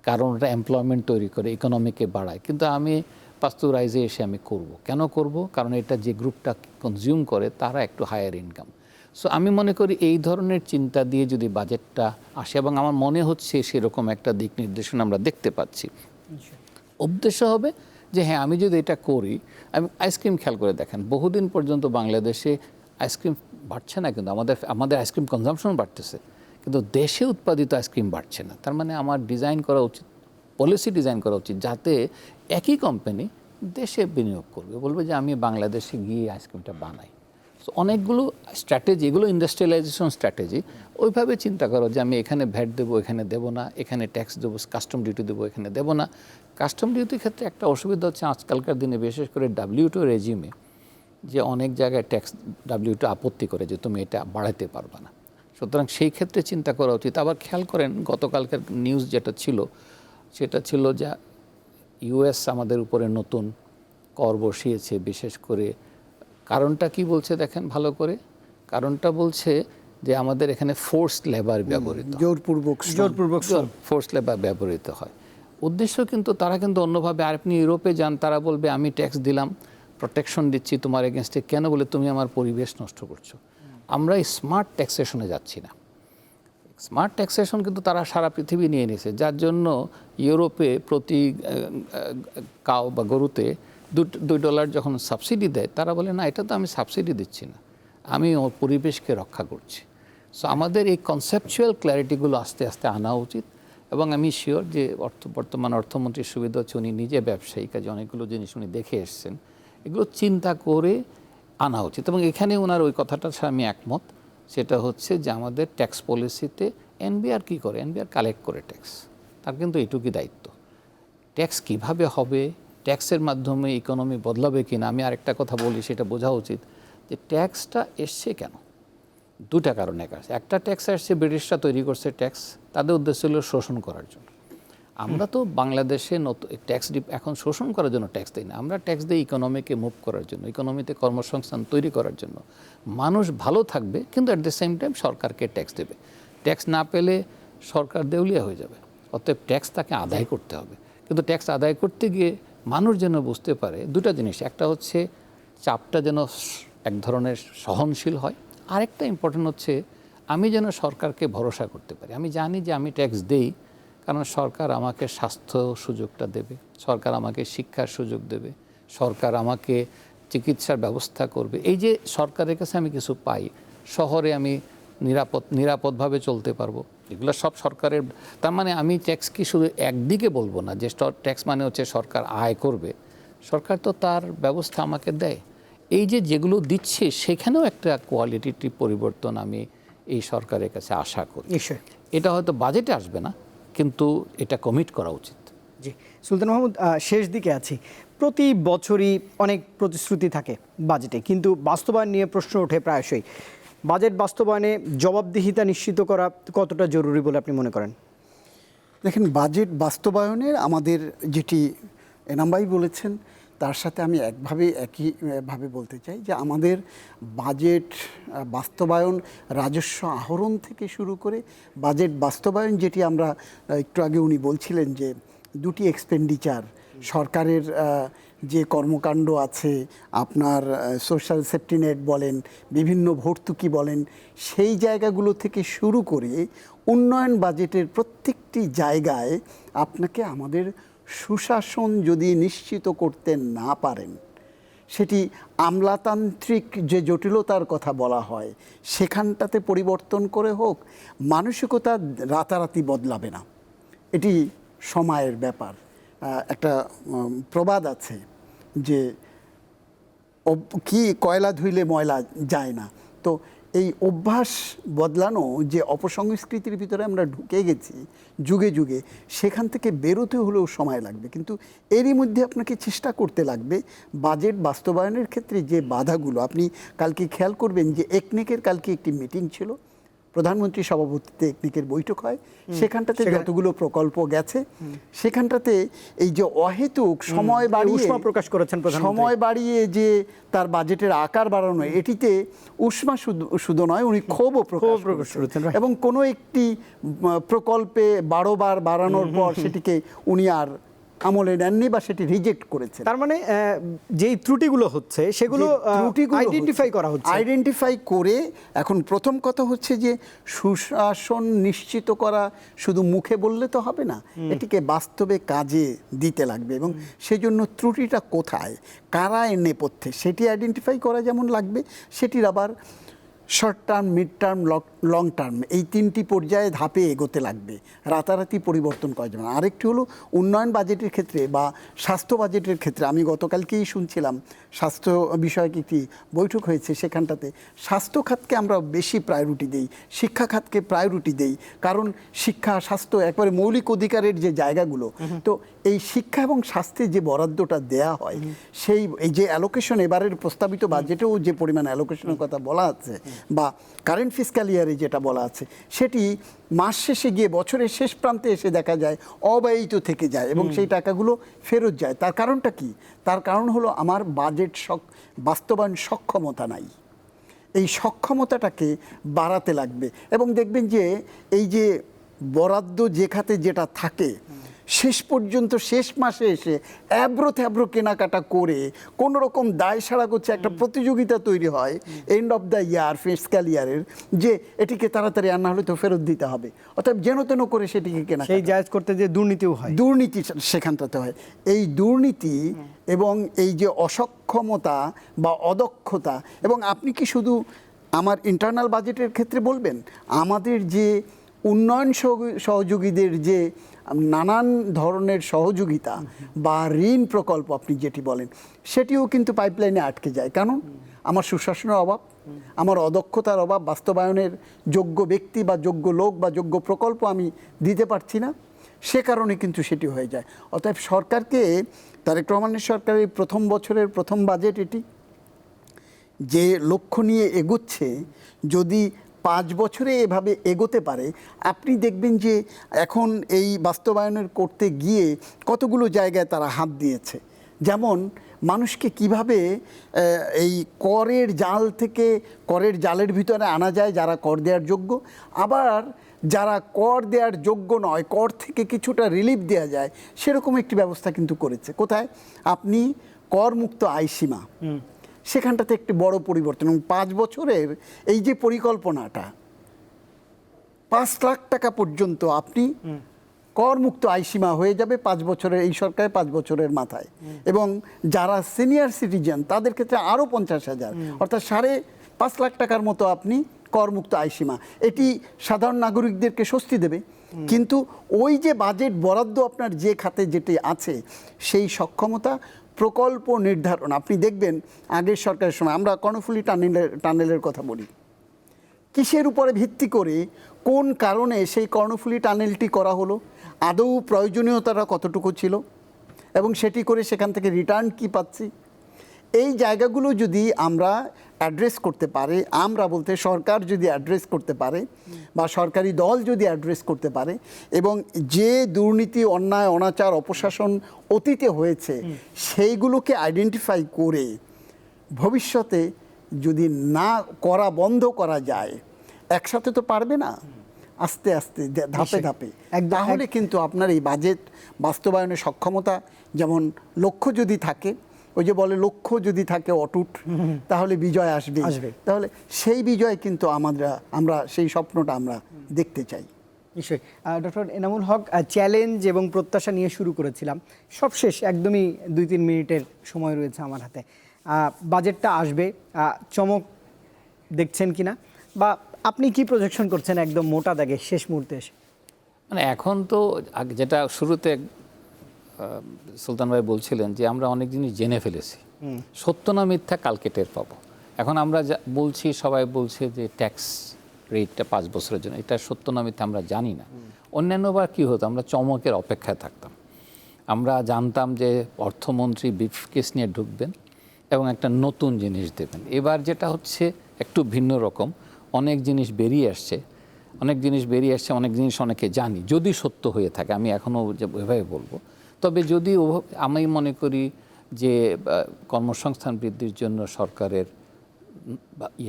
কারণ ওটা এমপ্লয়মেন্ট তৈরি করে, ইকোনমিকে বাড়ায়। কিন্তু আমি পাস্তুরাইজে এসে আমি করব। কেন করব? কারণ এটা যে গ্রুপটা কনজিউম করে তারা একটু হায়ার ইনকাম। সো আমি মনে করি এই ধরনের চিন্তা দিয়ে যদি বাজেটটা আসে, এবং আমার মনে হচ্ছে সেরকম একটা দিক নির্দেশনা আমরা দেখতে পাচ্ছি, উদ্দেশ্য হবে যে হ্যাঁ, আমি যদি এটা করি, আমি আইসক্রিম খেয়াল করে দেখেন, বহুদিন পর্যন্ত বাংলাদেশে আইসক্রিম বাড়ছে না, কিন্তু আমাদের আইসক্রিম কনজাম্পশন বাড়তেছে, কিন্তু দেশে উৎপাদিত আইসক্রিম বাড়ছে না। তার মানে আমার ডিজাইন করা উচিত, পলিসি ডিজাইন করা উচিত, যাতে একই কোম্পানি দেশে বিনিয়োগ করবে, বলবে যে আমি বাংলাদেশে গিয়ে আইসক্রিমটা বানাই। সো অনেকগুলো স্ট্র্যাটেজি, এগুলো ইন্ডাস্ট্রিয়ালাইজেশন স্ট্র্যাটেজি। ওইভাবে চিন্তা করো যে আমি এখানে ভ্যাট দেবো, এখানে দেবো না, এখানে ট্যাক্স দেবো, কাস্টম ডিউটি দেবো, এখানে দেবো না। কাস্টম ডিউটির ক্ষেত্রে একটা অসুবিধা হচ্ছে আজকালকার দিনে, বিশেষ করে WTO রেজিমে, যে অনেক জায়গায় ট্যাক্স WTO আপত্তি করে যে তুমি এটা বাড়াতে পারবে না। সুতরাং সেই ক্ষেত্রে চিন্তা করা উচিত। আবার খেয়াল করেন, গতকালকার নিউজ যেটা ছিল, সেটা ছিল যে US আমাদের উপরে নতুন কর বসিয়েছে। বিশেষ করে কারণটা কি বলছে দেখেন ভালো করে, কারণটা বলছে যে আমাদের এখানে ফোর্সড লেবার ব্যবহৃত, জোরপূর্বক ফোর্সড লেবার ব্যবহৃত হয়। উদ্দেশ্য কিন্তু তারা কিন্তু অন্যভাবে, আর আপনি ইউরোপে যান, তারা বলবে আমি ট্যাক্স দিলাম, প্রোটেকশন দিচ্ছি তোমার এগেনস্টে, কেন বলে তুমি আমার পরিবেশ নষ্ট করছো। আমরা এই স্মার্ট ট্যাক্সেশনে যাচ্ছি না। স্মার্ট ট্যাক্সেশন কিন্তু তারা সারা পৃথিবী নিয়ে নিয়েছে, যার জন্য ইউরোপে প্রতি কাউ বা গরুতে $2 যখন সাবসিডি দেয়, তারা বলে না, এটা তো আমি সাবসিডি দিচ্ছি না, আমি ওর পরিবেশকে রক্ষা করছি। সো আমাদের এই কনসেপচুয়াল ক্ল্যারিটিগুলো আস্তে আস্তে আনা উচিত। এবং আমি শিওর যে বর্তমান অর্থমন্ত্রীর সুবিধা হচ্ছে উনি নিজে ব্যবসায়ী, কাজে অনেকগুলো জিনিস উনি দেখে এসছেন, এগুলো চিন্তা করে আনা উচিত। এবং এখানে ওনার ওই কথাটার সাথে আমি একমত, সেটা হচ্ছে যে আমাদের ট্যাক্স পলিসিতে NBR কী করে, NBR কালেক্ট করে ট্যাক্স, তার কিন্তু এইটুকুই দায়িত্ব। ট্যাক্স কিভাবে হবে, ট্যাক্সের মাধ্যমে ইকোনমি বদলাবে কিনা। আমি আরেকটা কথা বলি, সেটা বোঝা উচিত যে ট্যাক্সটা এসছে কেন, দুটা কারণে আসছে। একটা ট্যাক্স আসছে, ব্রিটিশরা তৈরি করছে ট্যাক্স, তাদের উদ্দেশ্য হলো শোষণ করার জন্য। আমরা তো বাংলাদেশে নতুন ট্যাক্স এখন শোষণ করার জন্য ট্যাক্স দিই না, আমরা ট্যাক্স দিই ইকোনমিকে মুভ করার জন্য, ইকোনমিতে কর্মসংস্থান তৈরি করার জন্য। মানুষ ভালো থাকবে, কিন্তু অ্যাট দ্য সেম টাইম সরকারকে ট্যাক্স দেবে। ট্যাক্স না পেলে সরকার দেউলিয়া হয়ে যাবে, অতএব ট্যাক্স তাকে আদায় করতে হবে। কিন্তু ট্যাক্স আদায় করতে গিয়ে মানুষ যেন বুঝতে পারে দুটা জিনিস, একটা হচ্ছে চাপটা যেন এক ধরনের সহনশীল হয়, আরেকটা ইম্পর্টেন্ট হচ্ছে আমি যেন সরকারকে ভরসা করতে পারি। আমি জানি যে আমি ট্যাক্স দেই কারণ সরকার আমাকে স্বাস্থ্য সুযোগটা দেবে, সরকার আমাকে শিক্ষার সুযোগ দেবে, সরকার আমাকে চিকিৎসার ব্যবস্থা করবে। এই যে সরকারের কাছে আমি কিছু পাই, শহরে আমি নিরাপদভাবে চলতে পারবো, এগুলো সব সরকারের। তার মানে আমি ট্যাক্স কি শুধু একদিকে বলবো না যে ট্যাক্স মানে হচ্ছে সরকার আয় করবে, সরকার তো তার ব্যবস্থা আমাকে দেয়। এই যে যেগুলো দিচ্ছে সেখানেও একটা কোয়ালিটির পরিবর্তন আমি এই সরকারের কাছে আশা করি। নিশ্চয়ই এটা হয়তো বাজেটে আসবে না, কিন্তু এটা কমিট করা উচিত। জি, সুলতান মাহমুদ, শেষ দিকে আছি। প্রতি বছরই অনেক প্রতিশ্রুতি থাকে বাজেটে, কিন্তু বাস্তবায়ন নিয়ে প্রশ্ন ওঠে প্রায়শই। বাজেট বাস্তবায়নে জবাবদিহিতা নিশ্চিত করা কতটা জরুরি বলে আপনি মনে করেন? দেখেন, বাজেট বাস্তবায়নের আমাদের যেটি এনাম ভাই বলেছেন তার সাথে আমি একইভাবে বলতে চাই যে আমাদের বাজেট বাস্তবায়ন, রাজস্ব আহরণ থেকে শুরু করে বাজেট বাস্তবায়ন, যেটি আমরা একটু আগে উনি বলছিলেন যে দুটি এক্সপেন্ডিচার সরকারের যে কর্মকাণ্ড আছে, আপনার সোশ্যাল সেফটি নেট বলেন, বিভিন্ন ভর্তুকি বলেন, সেই জায়গাগুলো থেকে শুরু করে উন্নয়ন বাজেটের প্রত্যেকটি জায়গায় আপনাকে আমাদের সুশাসন যদি নিশ্চিত করতে না পারেন, সেটি আমলাতান্ত্রিক যে জটিলতার কথা বলা হয় সেখানটাতে পরিবর্তন করে হোক, মানসিকতা রাতারাতি বদলাবে না, এটি সময়ের ব্যাপার। একটা প্রবাদ আছে যে কি কয়লা ধুইলে ময়লা যায় না। তো এই অভ্যাস বদলানো, যে অপসংস্কৃতির ভিতরে আমরা ঢুকে গেছি যুগে যুগে, সেখান থেকে বেরোতে হলেও সময় লাগবে। কিন্তু এরই মধ্যে আপনাকে চেষ্টা করতে লাগবে বাজেট বাস্তবায়নের ক্ষেত্রে যে বাধাগুলো, আপনি কালকে খেয়াল করবেন যে একনেকের কালকে একটি মিটিং ছিল, প্রধানমন্ত্রী সভাপতিত্বে একনেকের বৈঠক হয়, সেখানটাতে যতগুলো প্রকল্প গেছে সেখানটাতে এই যে অহেতুক সময় বাড়িয়ে উষ্মা প্রকাশ করেছেন প্রধানমন্ত্রী, সময় বাড়িয়ে যে তার বাজেটের আকার বাড়ানো, এটিতে উষ্মা শুধু নয়, উনি ক্ষোভও প্রকাশ করেছেন। এবং কোনো একটি প্রকল্পে 12 বার বাড়ানোর পর সেটিকে উনি আর আমলে নেননি বা সেটি রিজেক্ট করেছে। তার মানে যেই ত্রুটিগুলো হচ্ছে সেগুলো আইডেন্টিফাই করা হচ্ছে, আইডেন্টিফাই করে এখন প্রথম কথা হচ্ছে যে সুশাসন নিশ্চিত করা শুধু মুখে বললে তো হবে না, এটিকে বাস্তবে কাজে দিতে লাগবে। এবং সেজন্য ত্রুটিটা কোথায়, কারা এর নেপথ্যে, সেটি আইডেন্টিফাই করা যেমন লাগবে, সেটির আবার short term, mid term, long term, এই তিনটি পর্যায়ে ধাপে এগোতে লাগবে, রাতারাতি পরিবর্তন করা যাবে না। আরেকটি হলো উন্নয়ন বাজেটের ক্ষেত্রে বা স্বাস্থ্য বাজেটের ক্ষেত্রে, আমি গতকালকেই শুনছিলাম স্বাস্থ্য বিষয়ক একটি বৈঠক হয়েছে, সেখানটাতে স্বাস্থ্য খাতকে আমরা বেশি প্রায়োরিটি দেই, শিক্ষা খাতকে প্রায়োরিটি দেই, কারণ শিক্ষা স্বাস্থ্য একবারে মৌলিক অধিকারের যে জায়গাগুলো। তো এই শিক্ষা এবং স্বাস্থ্যে যে বরাদ্দটা দেয়া হয়, সেই এই যে অ্যালোকেশন, এবারের প্রস্তাবিত বাজেটেও যে পরিমাণ অ্যালোকেশনের কথা বলা আছে বা কারেন্ট ফিসক্যাল ইয়ারে যেটা বলা আছে, সেটি মাস শেষে গিয়ে বছরের শেষ প্রান্তে এসে দেখা যায় অব্যয়িত থেকে যায় এবং সেই টাকাগুলো ফেরত যায়। তার কারণটা কি? তার কারণ হলো আমার বাজেট বাস্তবায়ন সক্ষমতা নাই। এই সক্ষমতাটাকে বাড়াতে লাগবে এবং দেখবেন যে এই যে বরাদ্দ যে খাতে যেটা থাকে, শেষ পর্যন্ত শেষ মাসে এসে অ্যাব্রো থ্যাব্রো কেনাকাটা করে কোনো রকম দায় সারা করছে, একটা প্রতিযোগিতা তৈরি হয় end of the year, fiscal ইয়ারের, যে এটিকে তাড়াতাড়ি আর না হলে তো ফেরত দিতে হবে, অর্থাৎ যেন তেন করে সেটিকে কেনা, সেই জায়েজ করতে যে দুর্নীতিও হয়, দুর্নীতি সেখানটাতে হয়। এই দুর্নীতি এবং এই যে অসক্ষমতা বা অদক্ষতা, এবং আপনি কি শুধু আমার ইন্টারনাল বাজেটের ক্ষেত্রে বলবেন, আমাদের যে উন্নয়ন সহযোগীদের যে নানান ধরনের সহযোগিতা বা ঋণ প্রকল্প আপনি যেটি বলেন, সেটিও কিন্তু পাইপলাইনে আটকে যায়। কারণ আমার সুশাসনের অভাব, আমার অদক্ষতার অভাব, বাস্তবায়নের যোগ্য ব্যক্তি বা যোগ্য লোক বা যোগ্য প্রকল্প আমি দিতে পারছি না, সে কারণে কিন্তু সেটি হয়ে যায়। অতএব সরকারকে, তারেক রহমানের সরকারের প্রথম বছরের প্রথম বাজেট এটি, যে লক্ষ্য নিয়ে এগোচ্ছে, যদি 5 বছরে এভাবে এগোতে পারে, আপনি দেখবেন যে এখন এই বাস্তবায়নের করতে গিয়ে কতগুলো জায়গায় তারা হাত দিয়েছে। যেমন মানুষকে কিভাবে এই করের জাল থেকে করের জালের ভিতরে আনা যায় যারা কর দেওয়ার যোগ্য, আবার যারা কর দেওয়ার যোগ্য নয় কর থেকে কিছুটা রিলিফ দেওয়া যায় সেরকম একটি ব্যবস্থা কিন্তু করেছে। কোথায়? আপনি করমুক্ত আয়সীমা, সেখানটাতে একটি বড় পরিবর্তন। এবং 5 বছরের এই যে পরিকল্পনাটা, 5 লাখ টাকা পর্যন্ত আপনি করমুক্ত আয়সীমা হয়ে যাবে 5 বছরের, এই সরকারের 5 বছরের মাথায়। এবং যারা সিনিয়র সিটিজেন তাদের ক্ষেত্রে আরও 50,000, অর্থাৎ 5.5 লাখ টাকার মতো আপনি করমুক্ত আয়সীমা। এটি সাধারণ নাগরিকদেরকে স্বস্তি দেবে। কিন্তু ওই যে বাজেট বরাদ্দ আপনার যে খাতে যেটি আছে সেই সক্ষমতা প্রকল্প নির্ধারণ, আপনি দেখবেন আগের সরকারের সময়, আমরা কর্ণফুলী টানেলের কথা বলি, কিসের উপরে ভিত্তি করে কোন কারণে সেই কর্ণফুলী টানেলটি করা হলো, আদৌ প্রয়োজনীয়তাটা কতটুকু ছিল, এবং সেটি করে সেখান থেকে রিটার্ন কি পাচ্ছি, এই জায়গাগুলো যদি আমরা অ্যাড্রেস করতে পারে, আমরা বলতে সরকার যদি অ্যাড্রেস করতে পারে বা সরকারি দল যদি অ্যাড্রেস করতে পারে, এবং যে দুর্নীতি, অন্যায়, অনাচার, অপশাসন অতীতে হয়েছে সেইগুলোকে আইডেন্টিফাই করে ভবিষ্যতে যদি না করা বন্ধ করা যায়, একসাথে তো পারবে না, আস্তে আস্তে ধাপে ধাপে, তাহলে কিন্তু আপনার এই বাজেট বাস্তবায়নের সক্ষমতা, যেমন লক্ষ্য যদি থাকে, ওই যে বলে লক্ষ্য যদি থাকে অটুট, তাহলে বিজয় আসবে। তাহলে সেই বিজয় কিন্তু আমরা সেই স্বপ্নটা আমরা দেখতে চাই। নিশ্চয়ই। ডক্টর এনামুল হক, চ্যালেঞ্জ এবং প্রত্যাশা নিয়ে শুরু করেছিলাম, সবশেষ একদমই 2-3 মিনিটের সময় রয়েছে আমার হাতে। বাজেটটা আসবে, চমক দেখছেন কিনা, বা আপনি কি প্রজেকশন করছেন একদম মোটা দাগে শেষ মুহূর্তে এসে? মানে এখন তো যেটা শুরুতে সুলতান ভাই বলছিলেন যে আমরা অনেক জিনিস জেনে ফেলেছি, সত্য না মিথ্যা কালকে টের পাবো। এখন আমরা বলছি, সবাই বলছে যে ট্যাক্স রেটটা 5 বছরের জন্য, এটা সত্য না মিথ্যা আমরা জানি না। অন্যান্যবার কী হতো, আমরা চমকের অপেক্ষায় থাকতাম। আমরা জানতাম যে অর্থমন্ত্রী ব্রিফকেস নিয়ে ঢুকবেন এবং একটা নতুন জিনিস দেবেন। এবার যেটা হচ্ছে একটু ভিন্ন রকম, অনেক জিনিস বেরিয়ে আসছে, অনেক জিনিস অনেকে জানি, যদি সত্য হয়ে থাকে, আমি এখনও এভাবে বলবো। তবে যদি আমি মনে করি যে কর্মসংস্থান বৃদ্ধির জন্য সরকারের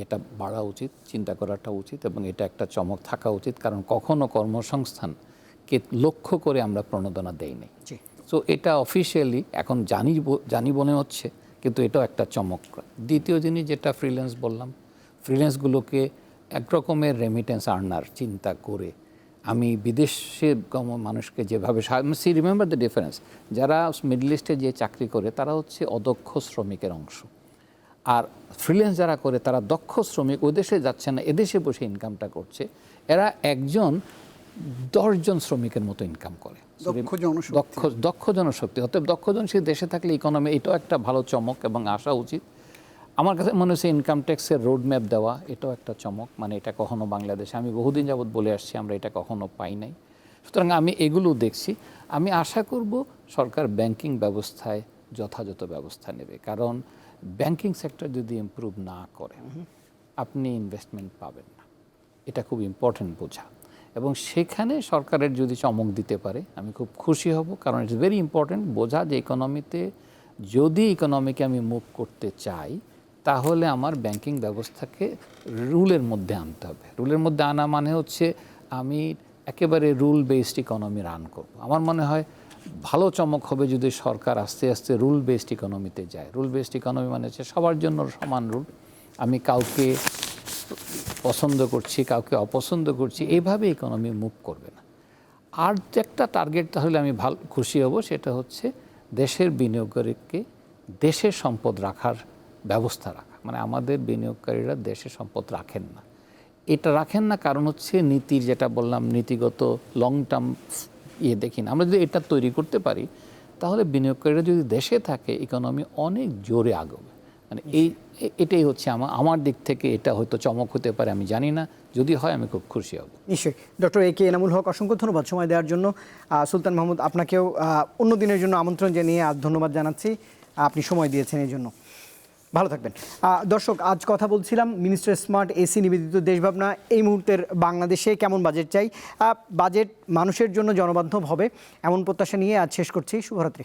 এটা বাড়া উচিত, চিন্তা করাটা উচিত, এবং এটা একটা চমক থাকা উচিত, কারণ কখনো কর্মসংস্থানকে লক্ষ্য করে আমরা প্রণোদনা দেইনি। সো এটা অফিসিয়ালি এখন জানি মনে হচ্ছে, কিন্তু এটাও একটা চমক। দ্বিতীয় জিনিস যেটা ফ্রিল্যান্স বললাম, ফ্রিল্যান্সগুলোকে একরকমের রেমিটেন্স আর্নার চিন্তা করে আমি বিদেশে মানুষকে যেভাবে রিমেম্বার দ্য ডিফারেন্স, যারা মিডল ইস্টে যে চাকরি করে তারা হচ্ছে অদক্ষ শ্রমিকের অংশ, আর ফ্রিল্যান্স যারা করে তারা দক্ষ শ্রমিক, ওই দেশে যাচ্ছে না, এদেশে বসে ইনকামটা করছে, এরা 10 জন শ্রমিকের মতো ইনকাম করে। দক্ষ জনশক্তি, অতএব দক্ষ জনশক্তি দেশে থাকলে ইকোনমি, এটাও একটা ভালো চমক এবং আসা উচিত। আমার কাছে মনে হচ্ছে ইনকাম ট্যাক্সের রোড ম্যাপ দেওয়া, এটাও একটা চমক। মানে এটা কখনো বাংলাদেশে, আমি বহুদিন যাবৎ বলে আসছি, আমরা এটা কখনো পাই নাই। সুতরাং আমি এগুলো দেখছি। আমি আশা করব সরকার ব্যাংকিং ব্যবস্থায় যথাযথ ব্যবস্থা নেবে, কারণ ব্যাংকিং সেক্টর যদি ইমপ্রুভ না করে আপনি ইনভেস্টমেন্ট পাবেন না, এটা খুব ইম্পর্টেন্ট বোঝা। এবং সেখানে সরকারের যদি চমক দিতে পারে আমি খুব খুশি হব, কারণ ইটস ভেরি ইম্পর্টেন্ট বোঝা যে যদি ইকোনমিকে আমি মুভ করতে চাই, তাহলে আমার ব্যাংকিং ব্যবস্থাকে রুলের মধ্যে আনতে হবে। রুলের মধ্যে আনা মানে হচ্ছে আমি একেবারে রুল বেসড ইকোনমি রান করব। আমার মনে হয় ভালো চমক হবে যদি সরকার আস্তে আস্তে রুল বেসড ইকোনমিতে যায়। রুল বেসড ইকোনমি মানে হচ্ছে সবার জন্য সমান রুল, আমি কাউকে পছন্দ করছি কাউকে অপছন্দ করছি, এইভাবে ইকোনমি মুভ করবে না। আর একটা টার্গেট তাহলে আমি খুশি হব, সেটা হচ্ছে দেশের বিনিয়োগকারীকে দেশের সম্পদ রাখার ব্যবস্থা রাখা। মানে আমাদের বিনিয়োগকারীরা দেশের সম্পদ রাখেন না, এটা রাখেন না কারণ হচ্ছে নীতির, যেটা বললাম, নীতিগত লং টার্ম দেখি না। আমরা যদি এটা তৈরি করতে পারি তাহলে বিনিয়োগকারীরা যদি দেশে থাকে ইকোনমি অনেক জোরে আগবে। মানে এটাই হচ্ছে আমার দিক থেকে এটা হয়তো চমক হতে পারে, আমি জানি না, যদি হয় আমি খুব খুশি হব। নিশ্চয়ই। ডক্টর এ কে এনামুল হক, অসংখ্য ধন্যবাদ সময় দেওয়ার জন্য। সুলতান মাহমুদ, আপনাকেও অন্য দিনের জন্য আমন্ত্রণ জানিয়ে আজ ধন্যবাদ জানাচ্ছি, আপনি সময় দিয়েছেন এই জন্য। ভালো থাকবেন। দর্শক, আজ কথা বলছিলাম মিনিস্টার স্মার্ট এসি নিবেদিত দেশভাবনা এই মুহূর্তের বাংলাদেশে কেমন বাজেট চাই, বাজেট মানুষের জন্য জনবান্ধব হবে এমন প্রত্যাশা নিয়ে আজ শেষ করছি। শুভরাত্রি।